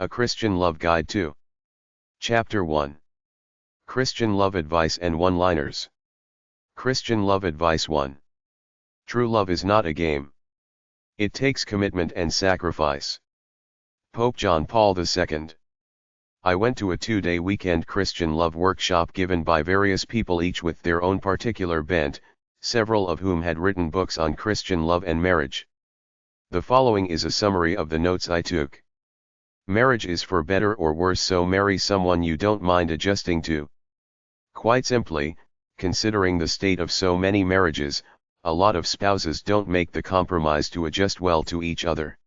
A Christian Love Guide 2. Chapter 1. Christian Love Advice and One-Liners. Christian Love Advice 1. True love is not a game. It takes commitment and sacrifice. Pope John Paul II. I went to a 2-day weekend Christian love workshop given by various people, each with their own particular bent, several of whom had written books on Christian love and marriage. The following is a summary of the notes I took. Marriage is for better or worse, so marry someone you don't mind adjusting to. Quite simply, considering the state of so many marriages, a lot of spouses don't make the compromise to adjust well to each other.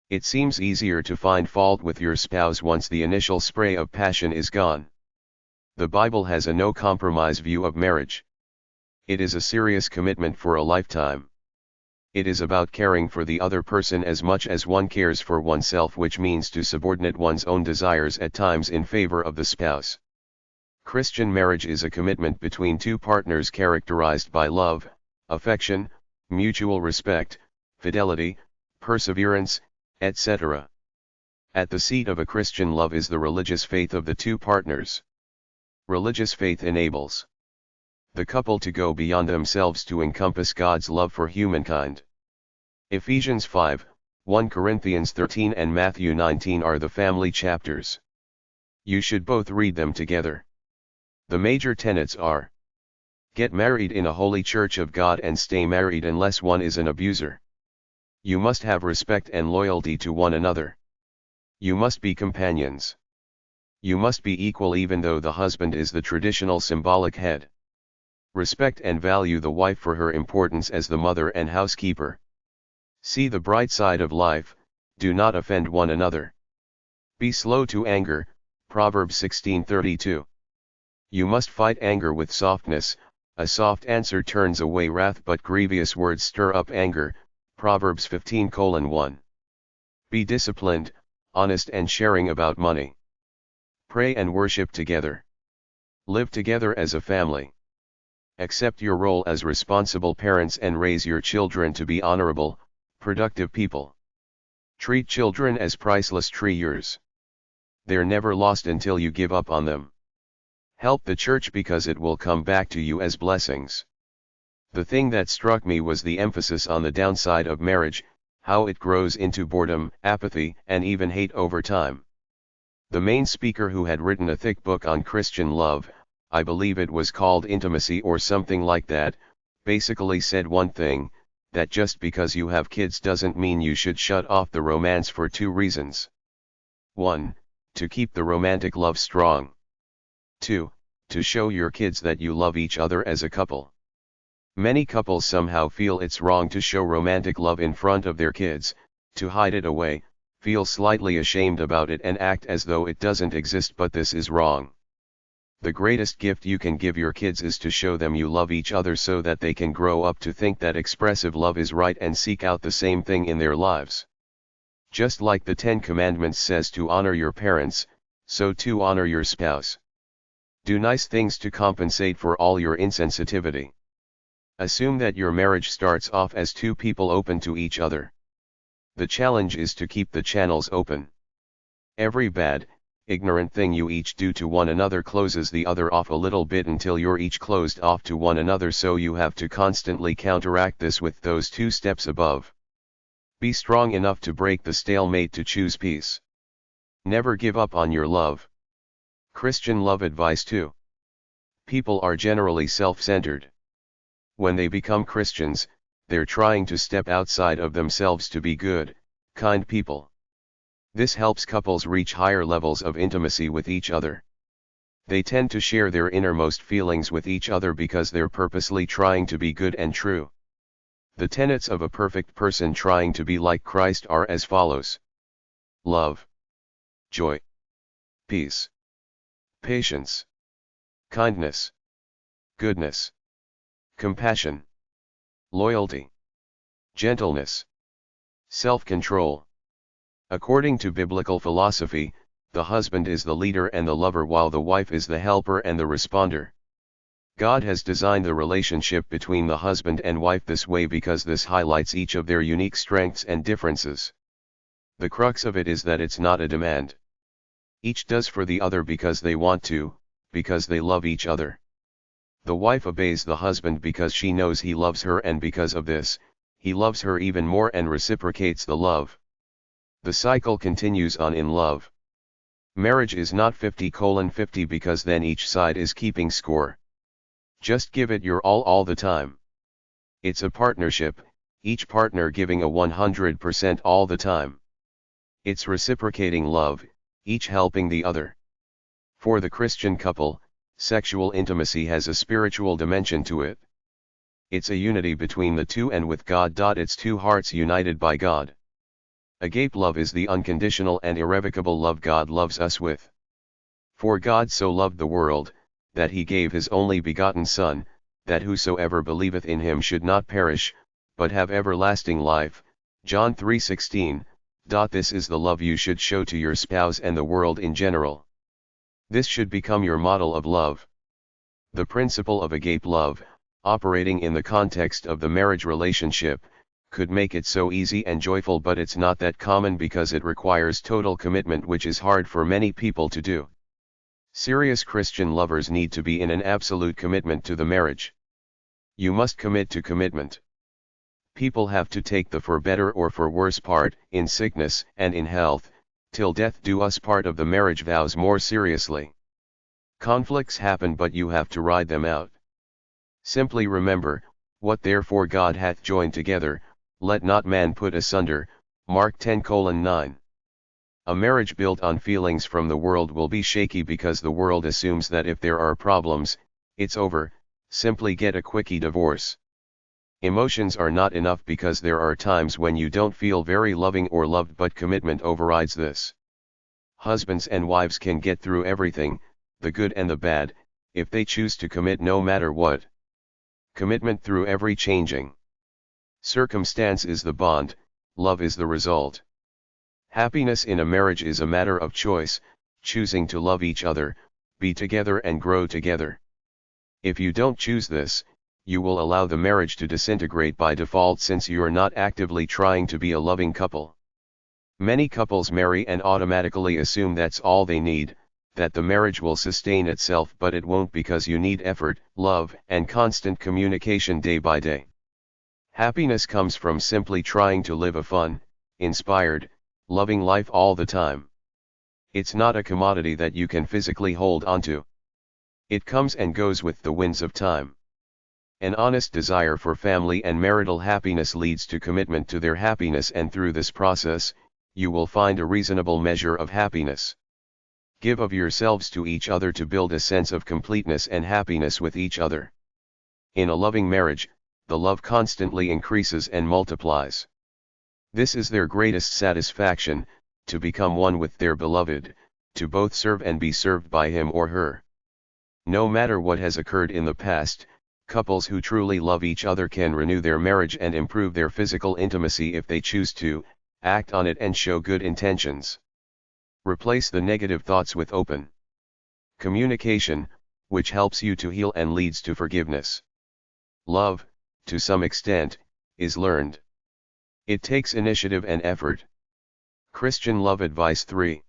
It seems easier to find fault with your spouse once the initial spray of passion is gone. The Bible has a no-compromise view of marriage. It is a serious commitment for a lifetime. It is about caring for the other person as much as one cares for oneself, which means to subordinate one's own desires at times in favor of the spouse. Christian marriage is a commitment between two partners characterized by love, affection, mutual respect, fidelity, perseverance, etc. At the seat of a Christian love is the religious faith of the two partners. Religious faith enables the couple to go beyond themselves to encompass God's love for humankind. Ephesians 5, 1 Corinthians 13 and Matthew 19 are the family chapters. You should both read them together. The major tenets are: get married in a holy church of God and stay married unless one is an abuser. You must have respect and loyalty to one another. You must be companions. You must be equal even though the husband is the traditional symbolic head. Respect and value the wife for her importance as the mother and housekeeper. See the bright side of life, do not offend one another. Be slow to anger, Proverbs 16:32. You must fight anger with softness, a soft answer turns away wrath but grievous words stir up anger, Proverbs 15:1. Be disciplined, honest and sharing about money. Pray and worship together. Live together as a family. Accept your role as responsible parents and raise your children to be honorable, productive people. Treat children as priceless treasures. They're never lost until you give up on them. Help the church because it will come back to you as blessings. The thing that struck me was the emphasis on the downside of marriage, how it grows into boredom, apathy, and even hate over time. The main speaker, who had written a thick book on Christian love, I believe it was called Intimacy or something like that, basically said one thing, that just because you have kids doesn't mean you should shut off the romance for two reasons. 1. To keep the romantic love strong. 2. To show your kids that you love each other as a couple. Many couples somehow feel it's wrong to show romantic love in front of their kids, to hide it away, feel slightly ashamed about it and act as though it doesn't exist, but this is wrong. The greatest gift you can give your kids is to show them you love each other so that they can grow up to think that expressive love is right and seek out the same thing in their lives. Just like the 10 Commandments says to honor your parents, so to honor your spouse. Do nice things to compensate for all your insensitivity. Assume that your marriage starts off as two people open to each other. The challenge is to keep the channels open. Every bad, ignorant thing you each do to one another closes the other off a little bit until you're each closed off to one another, so you have to constantly counteract this with those 2 steps above. Be strong enough to break the stalemate to choose peace. Never give up on your love. Christian love advice 2. People are generally self-centered. When they become Christians, they're trying to step outside of themselves to be good, kind people. This helps couples reach higher levels of intimacy with each other. They tend to share their innermost feelings with each other because they're purposely trying to be good and true. The tenets of a perfect person trying to be like Christ are as follows: love, joy, peace, patience, kindness, goodness, compassion, loyalty, gentleness, self-control. According to biblical philosophy, the husband is the leader and the lover while the wife is the helper and the responder. God has designed the relationship between the husband and wife this way because this highlights each of their unique strengths and differences. The crux of it is that it's not a demand. Each does for the other because they want to, because they love each other. The wife obeys the husband because she knows he loves her, and because of this, he loves her even more and reciprocates the love. The cycle continues on in love. Marriage is not 50:50 because then each side is keeping score. Just give it your all the time. It's a partnership, each partner giving a 100% all the time. It's reciprocating love, each helping the other. For the Christian couple, sexual intimacy has a spiritual dimension to it. It's a unity between the two and with God. It's two hearts united by God. Agape love is the unconditional and irrevocable love God loves us with. For God so loved the world, that he gave his only begotten Son, that whosoever believeth in him should not perish, but have everlasting life. John 3:16. This is the love you should show to your spouse and the world in general. This should become your model of love. The principle of agape love, operating in the context of the marriage relationship, could make it so easy and joyful, but it's not that common because it requires total commitment, which is hard for many people to do. Serious Christian lovers need to be in an absolute commitment to the marriage. You must commit to commitment. People have to take the for better or for worse part, in sickness and in health, till death do us part of the marriage vows more seriously. Conflicts happen, but you have to ride them out. Simply remember, what therefore God hath joined together, let not man put asunder. Mark 10:9. A marriage built on feelings from the world will be shaky because the world assumes that if there are problems, it's over, simply get a quickie divorce. Emotions are not enough because there are times when you don't feel very loving or loved, but commitment overrides this. Husbands and wives can get through everything, the good and the bad, if they choose to commit no matter what. Commitment through every changing circumstance is the bond, love is the result. Happiness in a marriage is a matter of choice, choosing to love each other, be together and grow together. If you don't choose this, you will allow the marriage to disintegrate by default, since you are not actively trying to be a loving couple. Many couples marry and automatically assume that's all they need, that the marriage will sustain itself, but it won't, because you need effort, love, and constant communication day by day. Happiness comes from simply trying to live a fun, inspired, loving life all the time. It's not a commodity that you can physically hold onto. It comes and goes with the winds of time. An honest desire for family and marital happiness leads to commitment to their happiness, and through this process, you will find a reasonable measure of happiness. Give of yourselves to each other to build a sense of completeness and happiness with each other. In a loving marriage, the love constantly increases and multiplies. This is their greatest satisfaction, to become one with their beloved, to both serve and be served by him or her. No matter what has occurred in the past, couples who truly love each other can renew their marriage and improve their physical intimacy if they choose to, act on it and show good intentions. Replace the negative thoughts with open communication, which helps you to heal and leads to forgiveness. Love, to some extent, is learned. It takes initiative and effort. Christian Love Advice 3.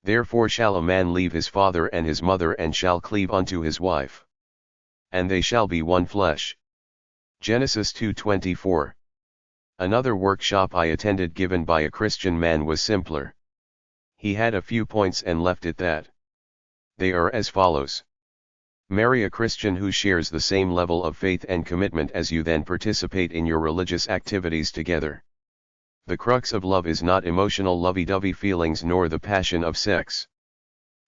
Therefore shall a man leave his father and his mother, and shall cleave unto his wife, and they shall be one flesh. Genesis 2:24. Another workshop I attended given by a Christian man was simpler. He had a few points and left it that. They are as follows. Marry a Christian who shares the same level of faith and commitment as you, then participate in your religious activities together. The crux of love is not emotional lovey-dovey feelings nor the passion of sex.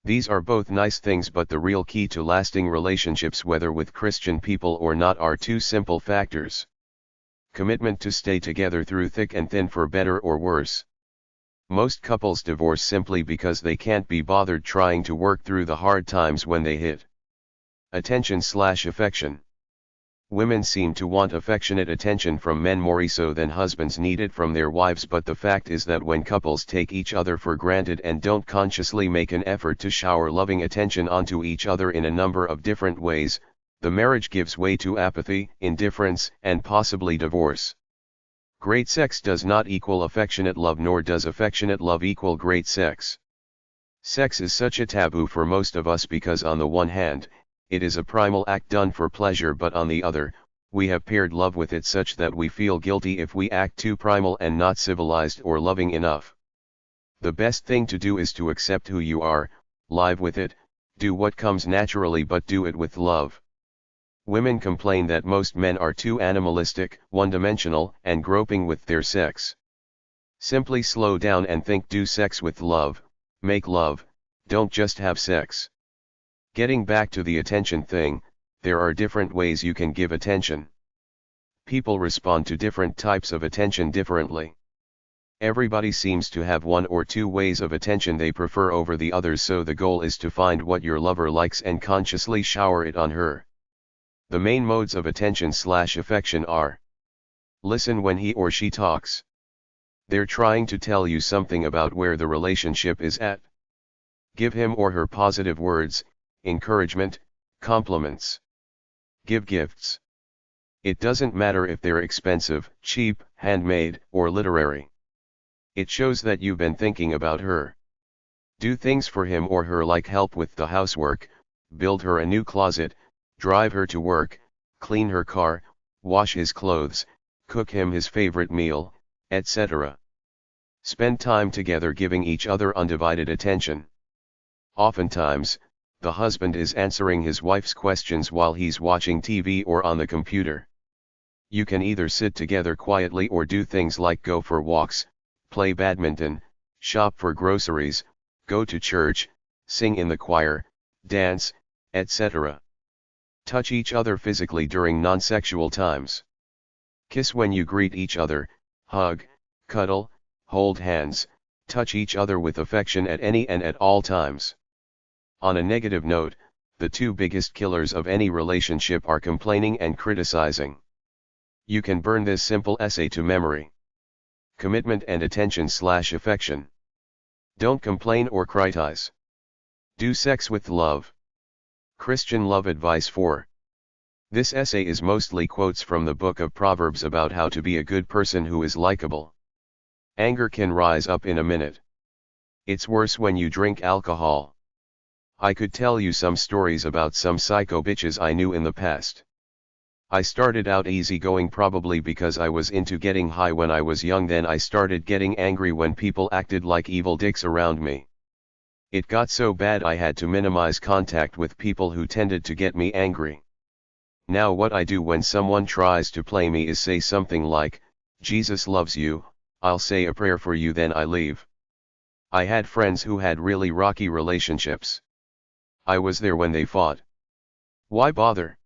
These are both nice things, but the real key to lasting relationships, whether with Christian people or not, are two simple factors. Commitment to stay together through thick and thin, for better or worse. Most couples divorce simply because they can't be bothered trying to work through the hard times when they hit. Attention/affection. Women seem to want affectionate attention from men more so than husbands need it from their wives, but the fact is that when couples take each other for granted and don't consciously make an effort to shower loving attention onto each other in a number of different ways, the marriage gives way to apathy, indifference, and possibly divorce. Great sex does not equal affectionate love, nor does affectionate love equal great sex. Sex is such a taboo for most of us because on the one hand, it is a primal act done for pleasure, but on the other, we have paired love with it such that we feel guilty if we act too primal and not civilized or loving enough. The best thing to do is to accept who you are, live with it, do what comes naturally, but do it with love. Women complain that most men are too animalistic, one-dimensional, and groping with their sex. Simply slow down and think: do sex with love, make love, don't just have sex. Getting back to the attention thing, there are different ways you can give attention. People respond to different types of attention differently. Everybody seems to have one or two ways of attention they prefer over the others, so the goal is to find what your lover likes and consciously shower it on her. The main modes of attention/affection are: listen when he or she talks. They're trying to tell you something about where the relationship is at. Give him or her positive words, encouragement, compliments. Give gifts. It doesn't matter if they're expensive, cheap, handmade, or literary. It shows that you've been thinking about her. Do things for him or her like help with the housework, build her a new closet, drive her to work, clean her car, wash his clothes, cook him his favorite meal, etc. Spend time together giving each other undivided attention. Oftentimes, the husband is answering his wife's questions while he's watching TV or on the computer. You can either sit together quietly or do things like go for walks, play badminton, shop for groceries, go to church, sing in the choir, dance, etc. Touch each other physically during non-sexual times. Kiss when you greet each other, hug, cuddle, hold hands, touch each other with affection at any and at all times. On a negative note, the two biggest killers of any relationship are complaining and criticizing. You can burn this simple essay to memory. Commitment and attention/affection. Don't complain or criticize. Do sex with love. Christian love advice 4. This essay is mostly quotes from the book of Proverbs about how to be a good person who is likable. Anger can rise up in a minute. It's worse when you drink alcohol. I could tell you some stories about some psycho bitches I knew in the past. I started out easygoing probably because I was into getting high when I was young, then I started getting angry when people acted like evil dicks around me. It got so bad I had to minimize contact with people who tended to get me angry. Now what I do when someone tries to play me is say something like, "Jesus loves you," I'll say a prayer for you, then I leave. I had friends who had really rocky relationships. I was there when they fought. Why bother?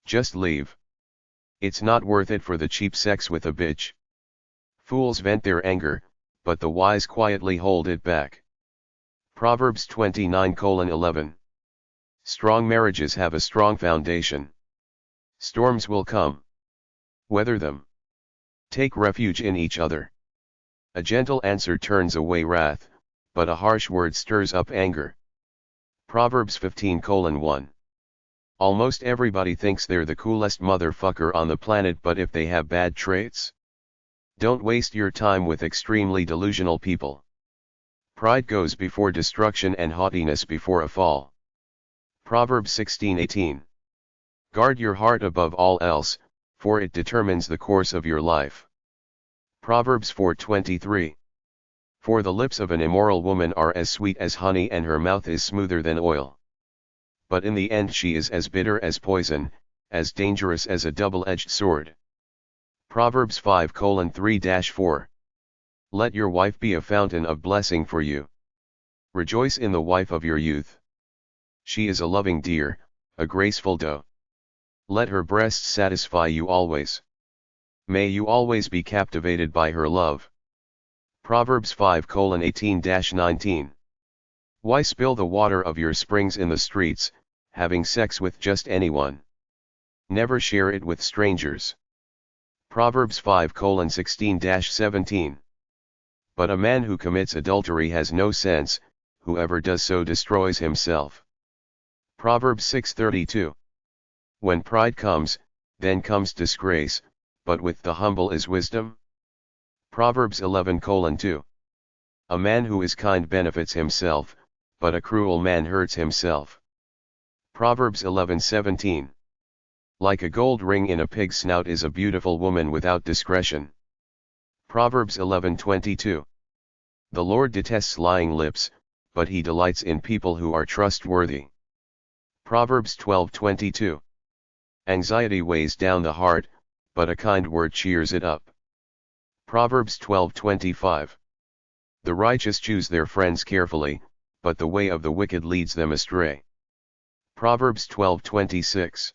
Just leave. It's not worth it for the cheap sex with a bitch. Fools vent their anger, but the wise quietly hold it back. Proverbs 29:11. Strong marriages have a strong foundation. Storms will come. Weather them. Take refuge in each other. A gentle answer turns away wrath, but a harsh word stirs up anger. Proverbs 15:1. Almost everybody thinks they're the coolest motherfucker on the planet, but if they have bad traits, don't waste your time with extremely delusional people. Pride goes before destruction and haughtiness before a fall. Proverbs 16:18. Guard your heart above all else, for it determines the course of your life. Proverbs 4:23. For the lips of an immoral woman are as sweet as honey, and her mouth is smoother than oil. But in the end she is as bitter as poison, as dangerous as a double-edged sword. Proverbs 5:3-4. Let your wife be a fountain of blessing for you. Rejoice in the wife of your youth. She is a loving deer, a graceful doe. Let her breasts satisfy you always. May you always be captivated by her love. Proverbs 5:18-19. Why spill the water of your springs in the streets, having sex with just anyone? Never share it with strangers. Proverbs 5:16-17. But a man who commits adultery has no sense, whoever does so destroys himself. Proverbs 6:32. When pride comes, then comes disgrace, but with the humble is wisdom. Proverbs 11:2. A man who is kind benefits himself, but a cruel man hurts himself. Proverbs 11:17. Like a gold ring in a pig's snout is a beautiful woman without discretion. Proverbs 11:22. The Lord detests lying lips, but he delights in people who are trustworthy. Proverbs 12:22. Anxiety weighs down the heart, but a kind word cheers it up. Proverbs 12:25. The righteous choose their friends carefully, but the way of the wicked leads them astray. Proverbs 12:26.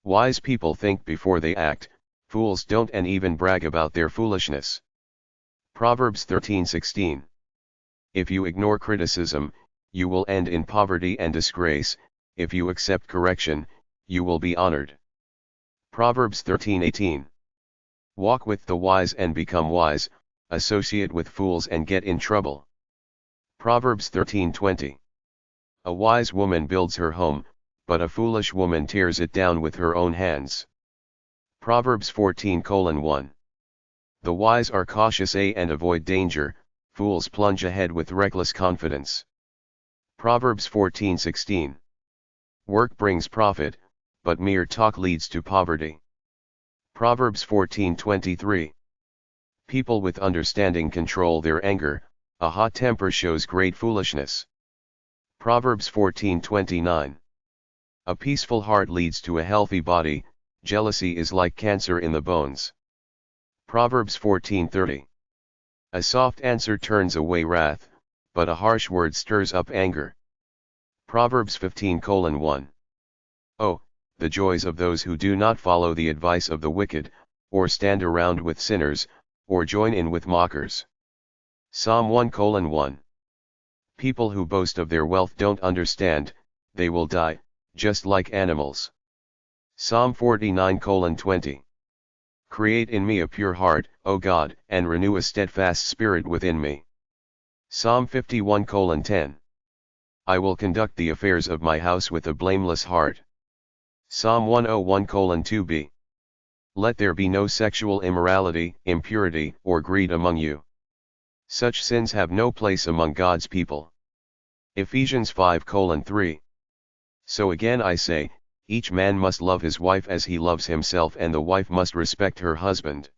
Wise people think before they act, fools don't and even brag about their foolishness. Proverbs 13:16. If you ignore criticism, you will end in poverty and disgrace. If you accept correction, you will be honored. Proverbs 13:18. Walk with the wise and become wise, associate with fools and get in trouble. Proverbs 13:20. A wise woman builds her home, but a foolish woman tears it down with her own hands. Proverbs 14:1. The wise are cautious and avoid danger, fools plunge ahead with reckless confidence. Proverbs 14:16. Work brings profit, but mere talk leads to poverty. Proverbs 14:23. People with understanding control their anger, a hot temper shows great foolishness. Proverbs 14:29. A peaceful heart leads to a healthy body, jealousy is like cancer in the bones. Proverbs 14:30. A soft answer turns away wrath, but a harsh word stirs up anger. Proverbs 15:1. Oh, the joys of those who do not follow the advice of the wicked, or stand around with sinners, or join in with mockers. Psalm 1:1. People who boast of their wealth don't understand, they will die, just like animals. Psalm 49:20. Create in me a pure heart, O God, and renew a steadfast spirit within me. Psalm 51:10. I will conduct the affairs of my house with a blameless heart. Psalm 101:2b. Let there be no sexual immorality, impurity, or greed among you. Such sins have no place among God's people. Ephesians 5:3. So again I say, each man must love his wife as he loves himself, and the wife must respect her husband.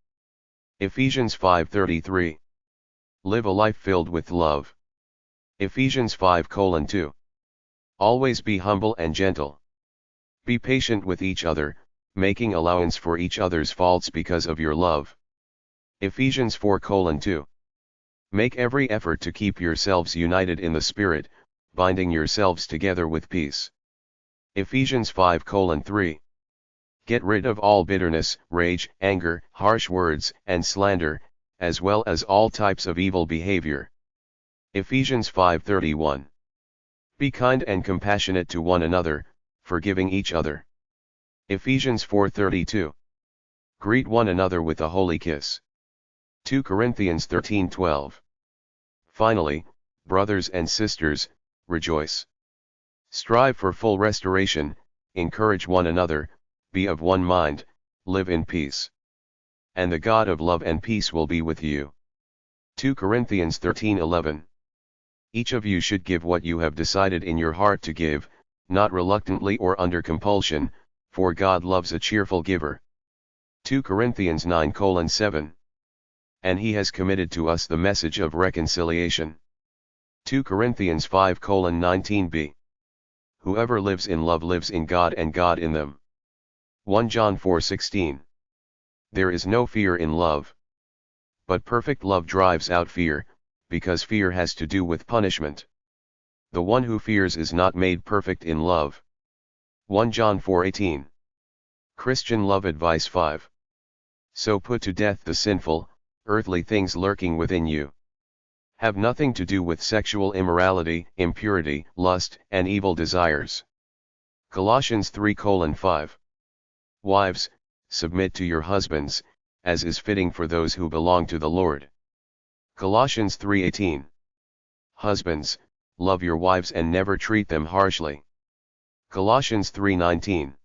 Ephesians 5:33. Live a life filled with love. Ephesians 5:2. Always be humble and gentle. Be patient with each other, making allowance for each other's faults because of your love. Ephesians 4:2. Make every effort to keep yourselves united in the Spirit, binding yourselves together with peace. Ephesians 5:3. Get rid of all bitterness, rage, anger, harsh words, and slander, as well as all types of evil behavior. Ephesians 5:31. Be kind and compassionate to one another, forgiving each other. Ephesians 4:32. Greet one another with a holy kiss. 2 Corinthians 13:12. Finally, brothers and sisters, rejoice. Strive for full restoration, encourage one another, be of one mind, live in peace. And the God of love and peace will be with you. 2 Corinthians 13:11. Each of you should give what you have decided in your heart to give, not reluctantly or under compulsion, for God loves a cheerful giver. 2 Corinthians 9:7. And he has committed to us the message of reconciliation. 2 Corinthians 5:19b. Whoever lives in love lives in God and God in them. 1 John 4:16. There is no fear in love. But perfect love drives out fear, because fear has to do with punishment. The one who fears is not made perfect in love. 1 John 4:18. Christian Love Advice 5. So put to death the sinful, earthly things lurking within you. Have nothing to do with sexual immorality, impurity, lust, and evil desires. Colossians 3:5. Wives, submit to your husbands, as is fitting for those who belong to the Lord. Colossians 3:18. Husbands, love your wives and never treat them harshly. Colossians 3:19.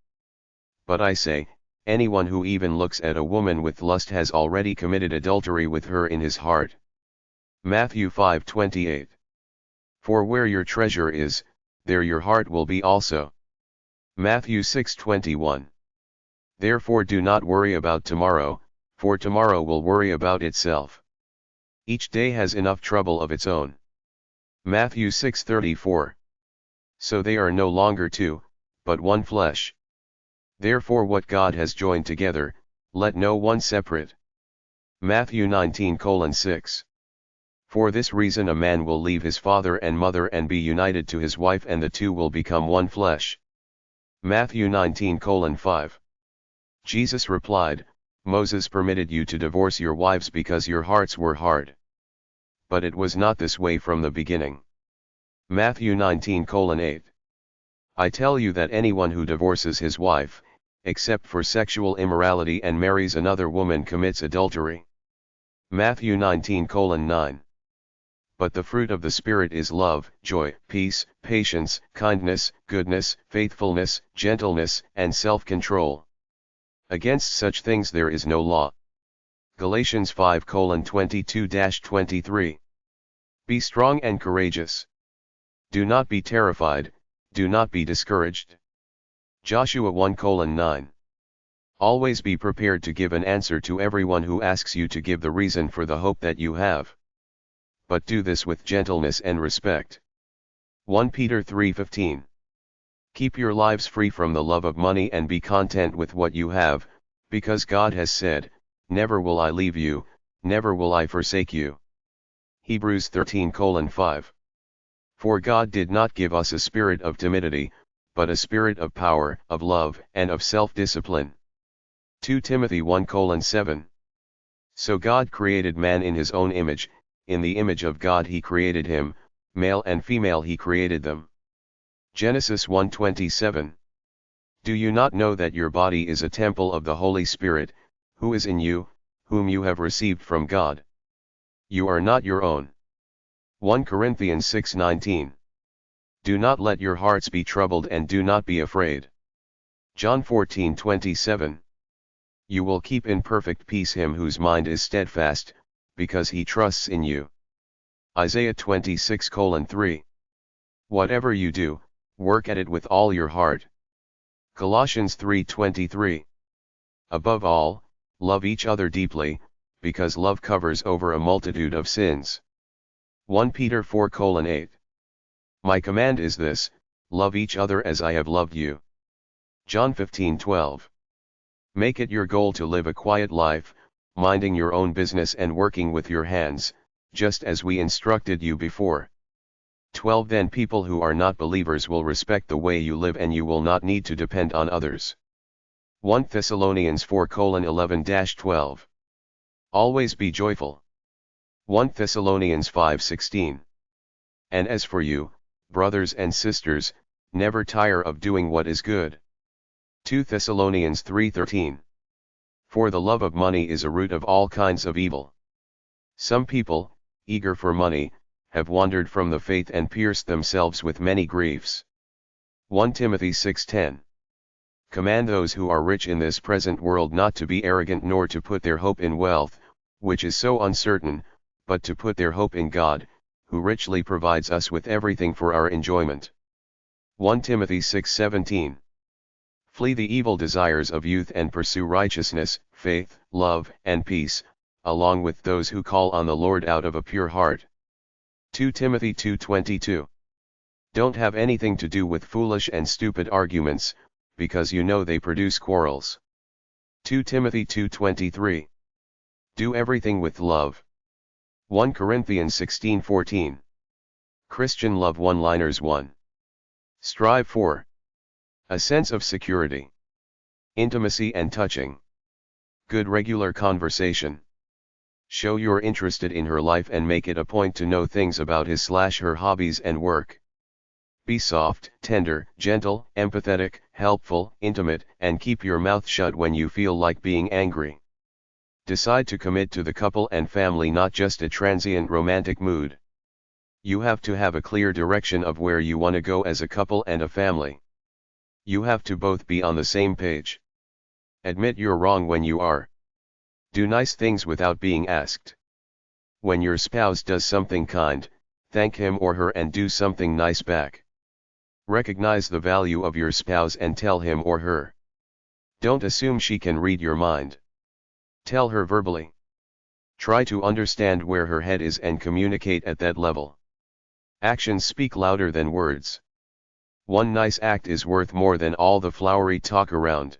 But I say, anyone who even looks at a woman with lust has already committed adultery with her in his heart. Matthew 5:28. For where your treasure is, there your heart will be also. Matthew 6:21. Therefore do not worry about tomorrow, for tomorrow will worry about itself. Each day has enough trouble of its own. Matthew 6:34. So they are no longer two, but one flesh. Therefore what God has joined together, let no one separate. Matthew 19:6. For this reason a man will leave his father and mother and be united to his wife, and the two will become one flesh. Matthew 19:5. Jesus replied, Moses permitted you to divorce your wives because your hearts were hard. But it was not this way from the beginning. Matthew 19:8. I tell you that anyone who divorces his wife, except for sexual immorality, and marries another woman commits adultery. Matthew 19:9. But the fruit of the Spirit is love, joy, peace, patience, kindness, goodness, faithfulness, gentleness, and self-control. Against such things there is no law. Galatians 5:22-23. Be strong and courageous. Do not be terrified, do not be discouraged. Joshua 1:9. Always be prepared to give an answer to everyone who asks you to give the reason for the hope that you have. But do this with gentleness and respect. 1 Peter 3:15. Keep your lives free from the love of money and be content with what you have, because God has said, Never will I leave you, never will I forsake you. Hebrews 13:5. For God did not give us a spirit of timidity, but a spirit of power, of love, and of self-discipline. 2 Timothy 1:7. So God created man in his own image, in the image of God he created him, male and female he created them. Genesis 1:27. Do you not know that your body is a temple of the Holy Spirit, who is in you, whom you have received from God? You are not your own. 1 Corinthians 6:19. Do not let your hearts be troubled and do not be afraid. John 14:27. You will keep in perfect peace him whose mind is steadfast, because he trusts in you. Isaiah 26:3. Whatever you do, work at it with all your heart. Colossians 3:23. Above all, love each other deeply, because love covers over a multitude of sins. 1 Peter 4:8. My command is this, love each other as I have loved you. John 15:12. Make it your goal to live a quiet life, minding your own business and working with your hands, just as we instructed you before. 12 Then people who are not believers will respect the way you live and you will not need to depend on others. 1 Thessalonians 4:11-12. Always be joyful. 1 Thessalonians 5:16. And as for you, brothers and sisters, never tire of doing what is good. 2 Thessalonians 3:13. For the love of money is a root of all kinds of evil. Some people, eager for money, have wandered from the faith and pierced themselves with many griefs. 1 Timothy 6:10. Command those who are rich in this present world not to be arrogant nor to put their hope in wealth, which is so uncertain, but to put their hope in God, who richly provides us with everything for our enjoyment. 1 Timothy 6:17. Flee the evil desires of youth and pursue righteousness, faith, love, and peace, along with those who call on the Lord out of a pure heart. 2 Timothy 2:22. Don't have anything to do with foolish and stupid arguments, because you know they produce quarrels. 2 Timothy 2:23. Do everything with love. 1 Corinthians 16:14. Christian love one-liners 1. Strive for a sense of security, intimacy and touching, good regular conversation. Show you're interested in her life and make it a point to know things about his/her hobbies and work. Be soft, tender, gentle, empathetic, helpful, intimate, and keep your mouth shut when you feel like being angry. Decide to commit to the couple and family, not just a transient romantic mood. You have to have a clear direction of where you want to go as a couple and a family. You have to both be on the same page. Admit you're wrong when you are. Do nice things without being asked. When your spouse does something kind, Thank him or her and do something nice back. Recognize the value of your spouse and tell him or her. Don't assume she can read your mind. Tell her verbally. Try to understand where her head is and communicate at that level. Actions speak louder than words. One nice act is worth more than all the flowery talk around.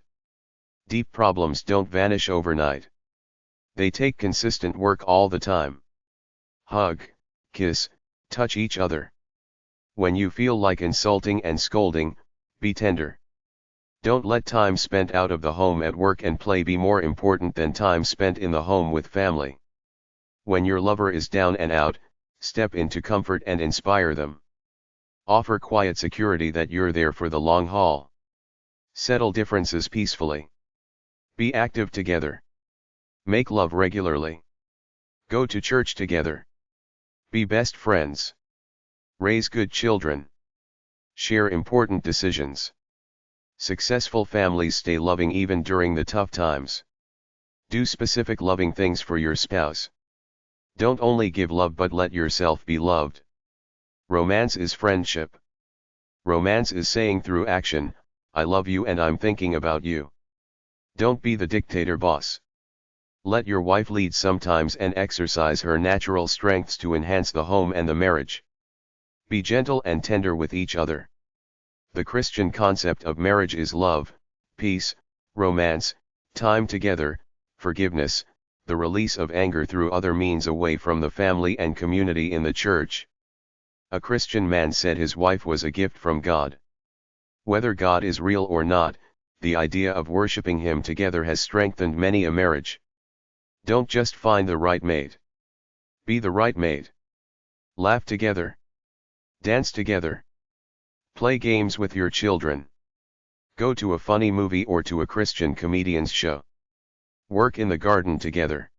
Deep problems don't vanish overnight. They take consistent work all the time. Hug, kiss, touch each other. When you feel like insulting and scolding, be tender. Don't let time spent out of the home at work and play be more important than time spent in the home with family. When your lover is down and out, step in to comfort and inspire them. Offer quiet security that you're there for the long haul. Settle differences peacefully. Be active together. Make love regularly. Go to church together. Be best friends. Raise good children. Share important decisions. Successful families stay loving even during the tough times. Do specific loving things for your spouse. Don't only give love but let yourself be loved. Romance is friendship. Romance is saying through action, I love you and I'm thinking about you. Don't be the dictator boss. Let your wife lead sometimes and exercise her natural strengths to enhance the home and the marriage. Be gentle and tender with each other. The Christian concept of marriage is love, peace, romance, time together, forgiveness, the release of anger through other means away from the family and community in the church. A Christian man said his wife was a gift from God. Whether God is real or not, the idea of worshiping Him together has strengthened many a marriage. Don't just find the right mate. Be the right mate. Laugh together. Dance together. Play games with your children. Go to a funny movie or to a Christian comedian's show. Work in the garden together.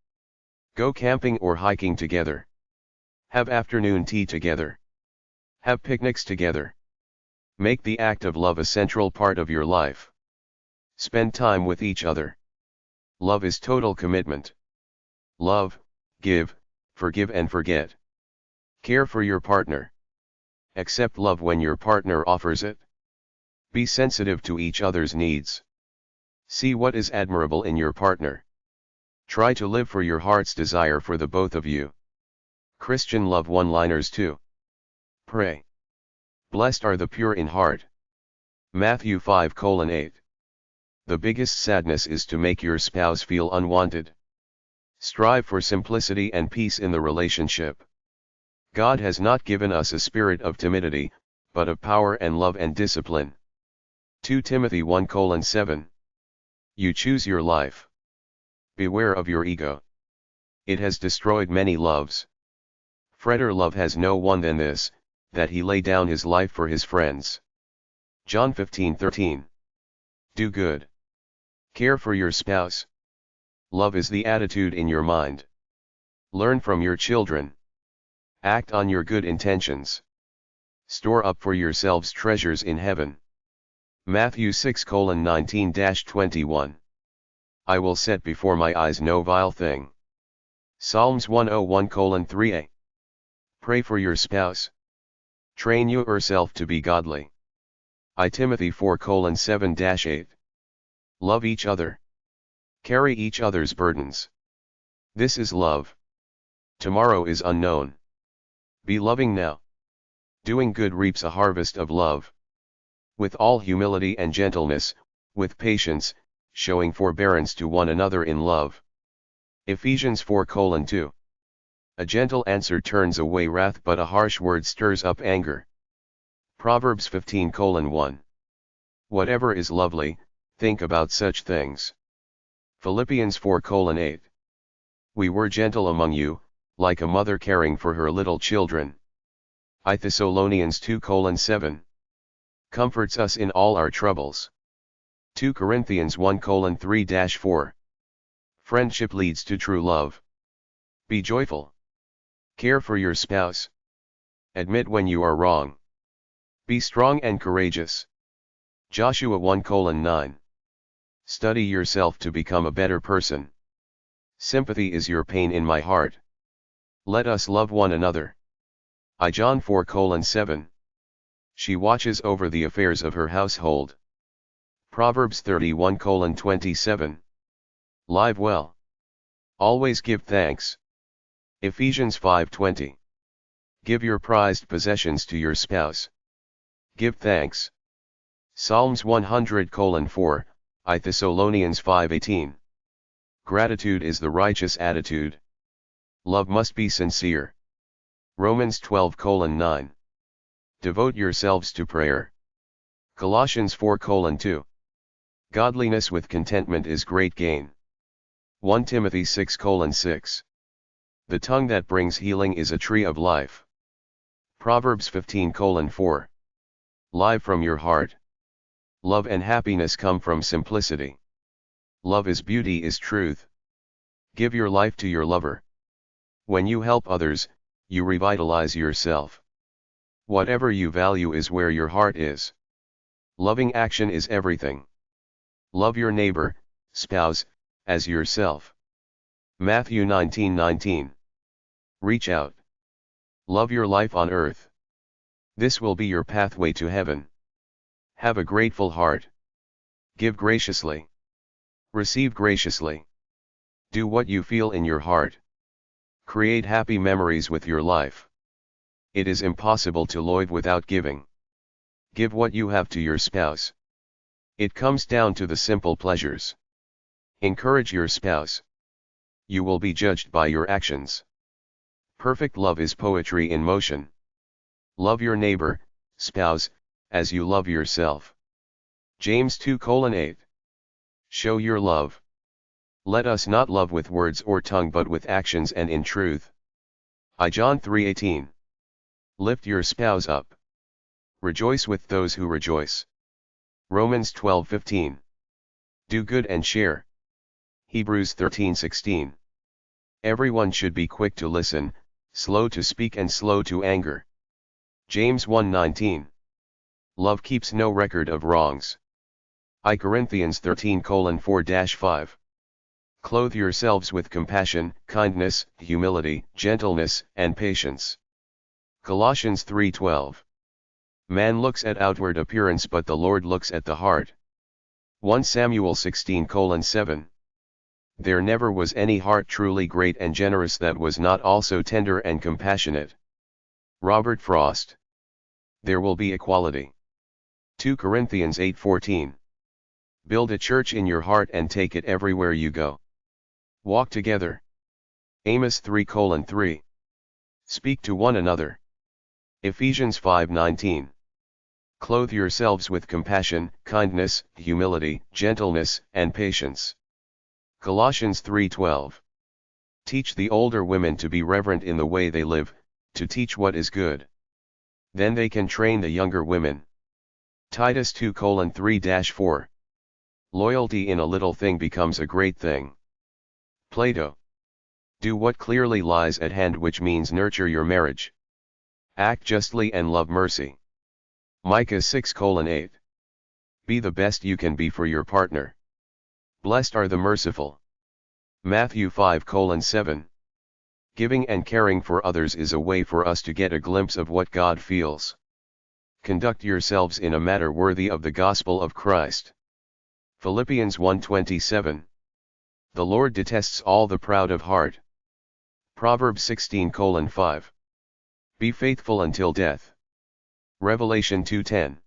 Go camping or hiking together. Have afternoon tea together. Have picnics together. Make the act of love a central part of your life. Spend time with each other. Love is total commitment. Love, give, forgive and forget. Care for your partner. Accept love when your partner offers it. Be sensitive to each other's needs. See what is admirable in your partner. Try to live for your heart's desire for the both of you. Christian love one-liners 2. Pray. Blessed are the pure in heart. Matthew 5:8. The biggest sadness is to make your spouse feel unwanted. Strive for simplicity and peace in the relationship. God has not given us a spirit of timidity, but of power and love and discipline. 2 Timothy 1:7. You choose your life. Beware of your ego. It has destroyed many loves. Fretter love has no one than this, that he lay down his life for his friends. John 15:13. Do good. Care for your spouse. Love is the attitude in your mind. Learn from your children. Act on your good intentions. Store up for yourselves treasures in heaven. Matthew 6:19-21. I will set before my eyes no vile thing. Psalms 101:3a. Pray for your spouse. Train yourself to be godly. I Timothy 4:7-8. Love each other. Carry each other's burdens. This is love. Tomorrow is unknown. Be loving now. Doing good reaps a harvest of love. With all humility and gentleness, with patience, showing forbearance to one another in love. Ephesians 4:2. A gentle answer turns away wrath, but a harsh word stirs up anger. Proverbs 15:1. Whatever is lovely, think about such things. Philippians 4:8. We were gentle among you, like a mother caring for her little children. I Thessalonians 2:7. Comforts us in all our troubles. 2 Corinthians 1:3-4. Friendship leads to true love. Be joyful. Care for your spouse. Admit when you are wrong. Be strong and courageous. Joshua 1:9. Study yourself to become a better person. Sympathy is your pain in my heart. Let us love one another. I John 4:7. She watches over the affairs of her household. Proverbs 31:27. Live well. Always give thanks. Ephesians 5:20. Give your prized possessions to your spouse. Give thanks. Psalms 100:4, I Thessalonians 5:18. Gratitude is the righteous attitude. Love must be sincere. Romans 12:9. Devote yourselves to prayer. Colossians 4:2. Godliness with contentment is great gain. 1 Timothy 6:6. The tongue that brings healing is a tree of life. Proverbs 15:4. Live from your heart. Love and happiness come from simplicity. Love is beauty is truth. Give your life to your lover. When you help others, you revitalize yourself. Whatever you value is where your heart is. Loving action is everything. Love your neighbor, spouse, as yourself. Matthew 19:19. Reach out. Love your life on earth. This will be your pathway to heaven. Have a grateful heart. Give graciously. Receive graciously. Do what you feel in your heart. Create happy memories with your life. It is impossible to live without giving. Give what you have to your spouse. It comes down to the simple pleasures. Encourage your spouse. You will be judged by your actions. Perfect love is poetry in motion. Love your neighbor, spouse, as you love yourself. James 2:8. Show your love. Let us not love with words or tongue but with actions and in truth. I John 3:18. Lift your spouse up. Rejoice with those who rejoice. Romans 12:15. Do good and share. Hebrews 13:16. Everyone should be quick to listen, slow to speak and slow to anger. James 1:19. Love keeps no record of wrongs. I Corinthians 13:4-5. Clothe yourselves with compassion, kindness, humility, gentleness, and patience. Colossians 3:12. Man looks at outward appearance but the Lord looks at the heart. 1 Samuel 16:7. There never was any heart truly great and generous that was not also tender and compassionate. Robert Frost. There will be equality. 2 Corinthians 8:14. Build a church in your heart and take it everywhere you go. Walk together. Amos 3:3. Speak to one another. Ephesians 5:19. Clothe yourselves with compassion, kindness, humility, gentleness, and patience. Colossians 3:12. Teach the older women to be reverent in the way they live, to teach what is good. Then they can train the younger women. Titus 2:3-4. Loyalty in a little thing becomes a great thing. Plato. Do what clearly lies at hand, which means nurture your marriage. Act justly and love mercy. Micah 6:8. Be the best you can be for your partner. Blessed are the merciful. Matthew 5:7. Giving and caring for others is a way for us to get a glimpse of what God feels. Conduct yourselves in a manner worthy of the gospel of Christ. Philippians 1:27. The Lord detests all the proud of heart. Proverbs 16:5. Be faithful until death. Revelation 2:10.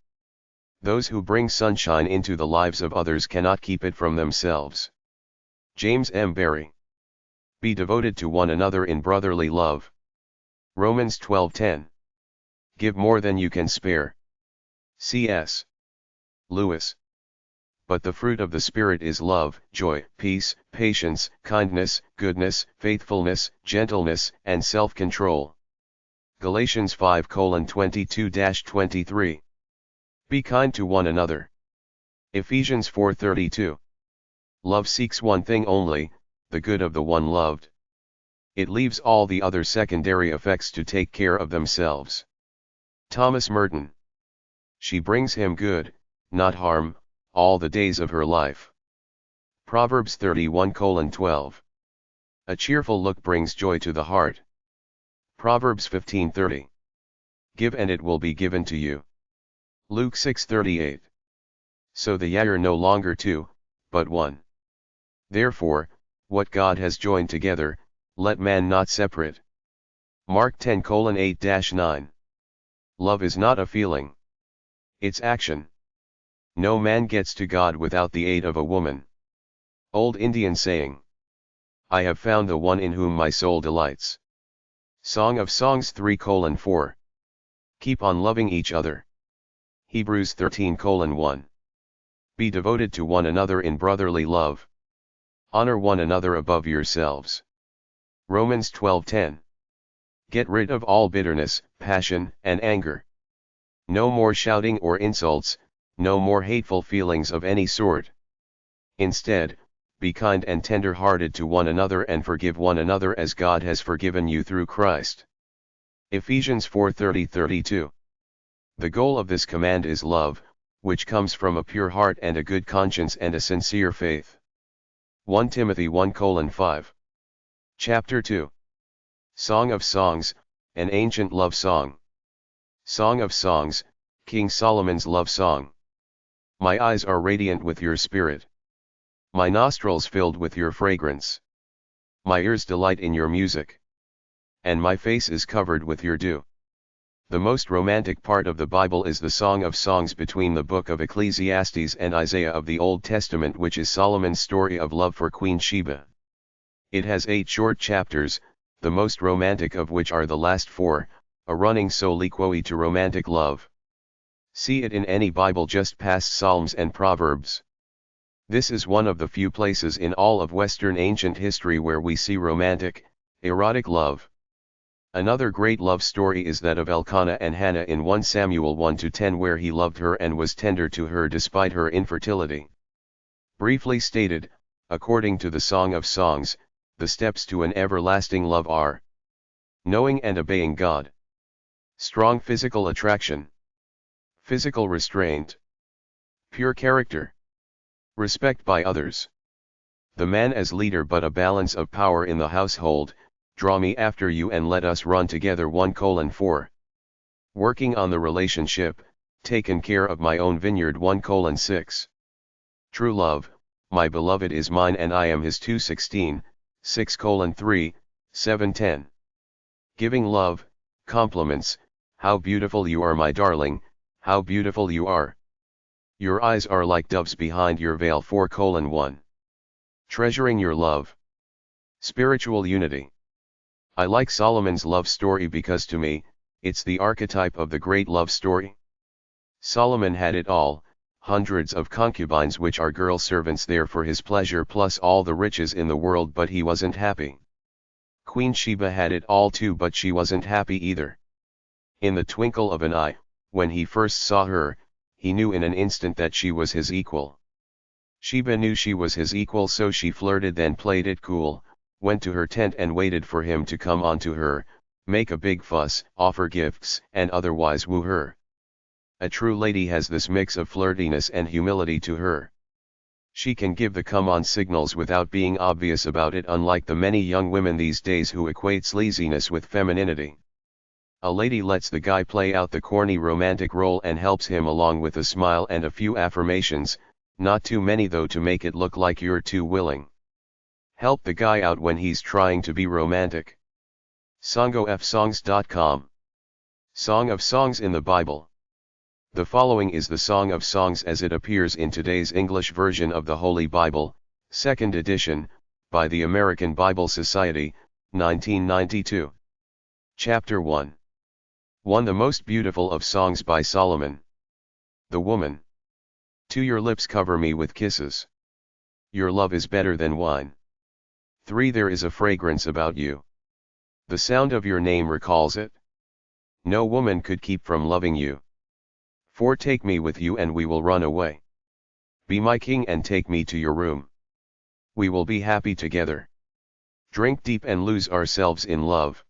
Those who bring sunshine into the lives of others cannot keep it from themselves. James M. Barrie. Be devoted to one another in brotherly love. Romans 12:10. Give more than you can spare. C.S. Lewis. But the fruit of the Spirit is love, joy, peace, patience, kindness, goodness, faithfulness, gentleness, and self-control. Galatians 5:22-23. Be kind to one another. Ephesians 4:32. Love seeks one thing only, the good of the one loved. It leaves all the other secondary effects to take care of themselves. Thomas Merton. She brings him good, not harm, all the days of her life. Proverbs 31:12. A cheerful look brings joy to the heart. Proverbs 15:30. Give and it will be given to you. Luke 6:38. So the ye are no longer two, but one. Therefore, what God has joined together, let man not separate. Mark 10:8-9. Love is not a feeling. It's action. No man gets to God without the aid of a woman. Old Indian saying. I have found the one in whom my soul delights. Song of Songs 3:4. Keep on loving each other. Hebrews 13:1. Be devoted to one another in brotherly love. Honor one another above yourselves. Romans 12:10. Get rid of all bitterness, passion, and anger. No more shouting or insults, no more hateful feelings of any sort. Instead, be kind and tender-hearted to one another and forgive one another as God has forgiven you through Christ. Ephesians 4:30-32. The goal of this command is love, which comes from a pure heart and a good conscience and a sincere faith. 1 Timothy 1:5. Chapter 2. Song of Songs, an ancient love song. Song of Songs, King Solomon's love song. My eyes are radiant with your spirit. My nostrils filled with your fragrance. My ears delight in your music. And my face is covered with your dew. The most romantic part of the Bible is the Song of Songs between the book of Ecclesiastes and Isaiah of the Old Testament, which is Solomon's story of love for Queen Sheba. It has 8 short chapters, the most romantic of which are the last 4, a running soliloquy to romantic love. See it in any Bible just past Psalms and Proverbs. This is one of the few places in all of Western ancient history where we see romantic, erotic love. Another great love story is that of Elkanah and Hannah in 1 Samuel 1-10, where he loved her and was tender to her despite her infertility. Briefly stated, according to the Song of Songs, the steps to an everlasting love are: knowing and obeying God, strong physical attraction, physical restraint, pure character, respect by others, the man as leader but a balance of power in the household, draw me after you and let us run together 1:4. Working on the relationship, taken care of my own vineyard 1:6. True love, my beloved is mine and I am his 2:16, 6:3, 7:10. Giving love, compliments, how beautiful you are my darling, how beautiful you are. Your eyes are like doves behind your veil 4:1. Treasuring your love. Spiritual unity. I like Solomon's love story because to me, it's the archetype of the great love story. Solomon had it all, hundreds of concubines which are girl servants there for his pleasure plus all the riches in the world, but he wasn't happy. Queen Sheba had it all too, but she wasn't happy either. In the twinkle of an eye, when he first saw her, he knew in an instant that she was his equal. Sheba knew she was his equal, so she flirted, then played it cool, went to her tent and waited for him to come on to her, make a big fuss, offer gifts, and otherwise woo her. A true lady has this mix of flirtiness and humility to her. She can give the come-on signals without being obvious about it, unlike the many young women these days who equate sleaziness with femininity. A lady lets the guy play out the corny romantic role and helps him along with a smile and a few affirmations, not too many though to make it look like you're too willing. Help the guy out when he's trying to be romantic. SongofSongs.com. Song of Songs in the Bible. The following is the Song of Songs as it appears in today's English version of the Holy Bible, 2nd edition, by the American Bible Society, 1992. Chapter 1. 1. The most beautiful of songs by Solomon. The woman. 2. Your lips cover me with kisses. Your love is better than wine. 3. There is a fragrance about you. The sound of your name recalls it. No woman could keep from loving you. 4. Take me with you and we will run away. Be my king and take me to your room. We will be happy together. Drink deep and lose ourselves in love.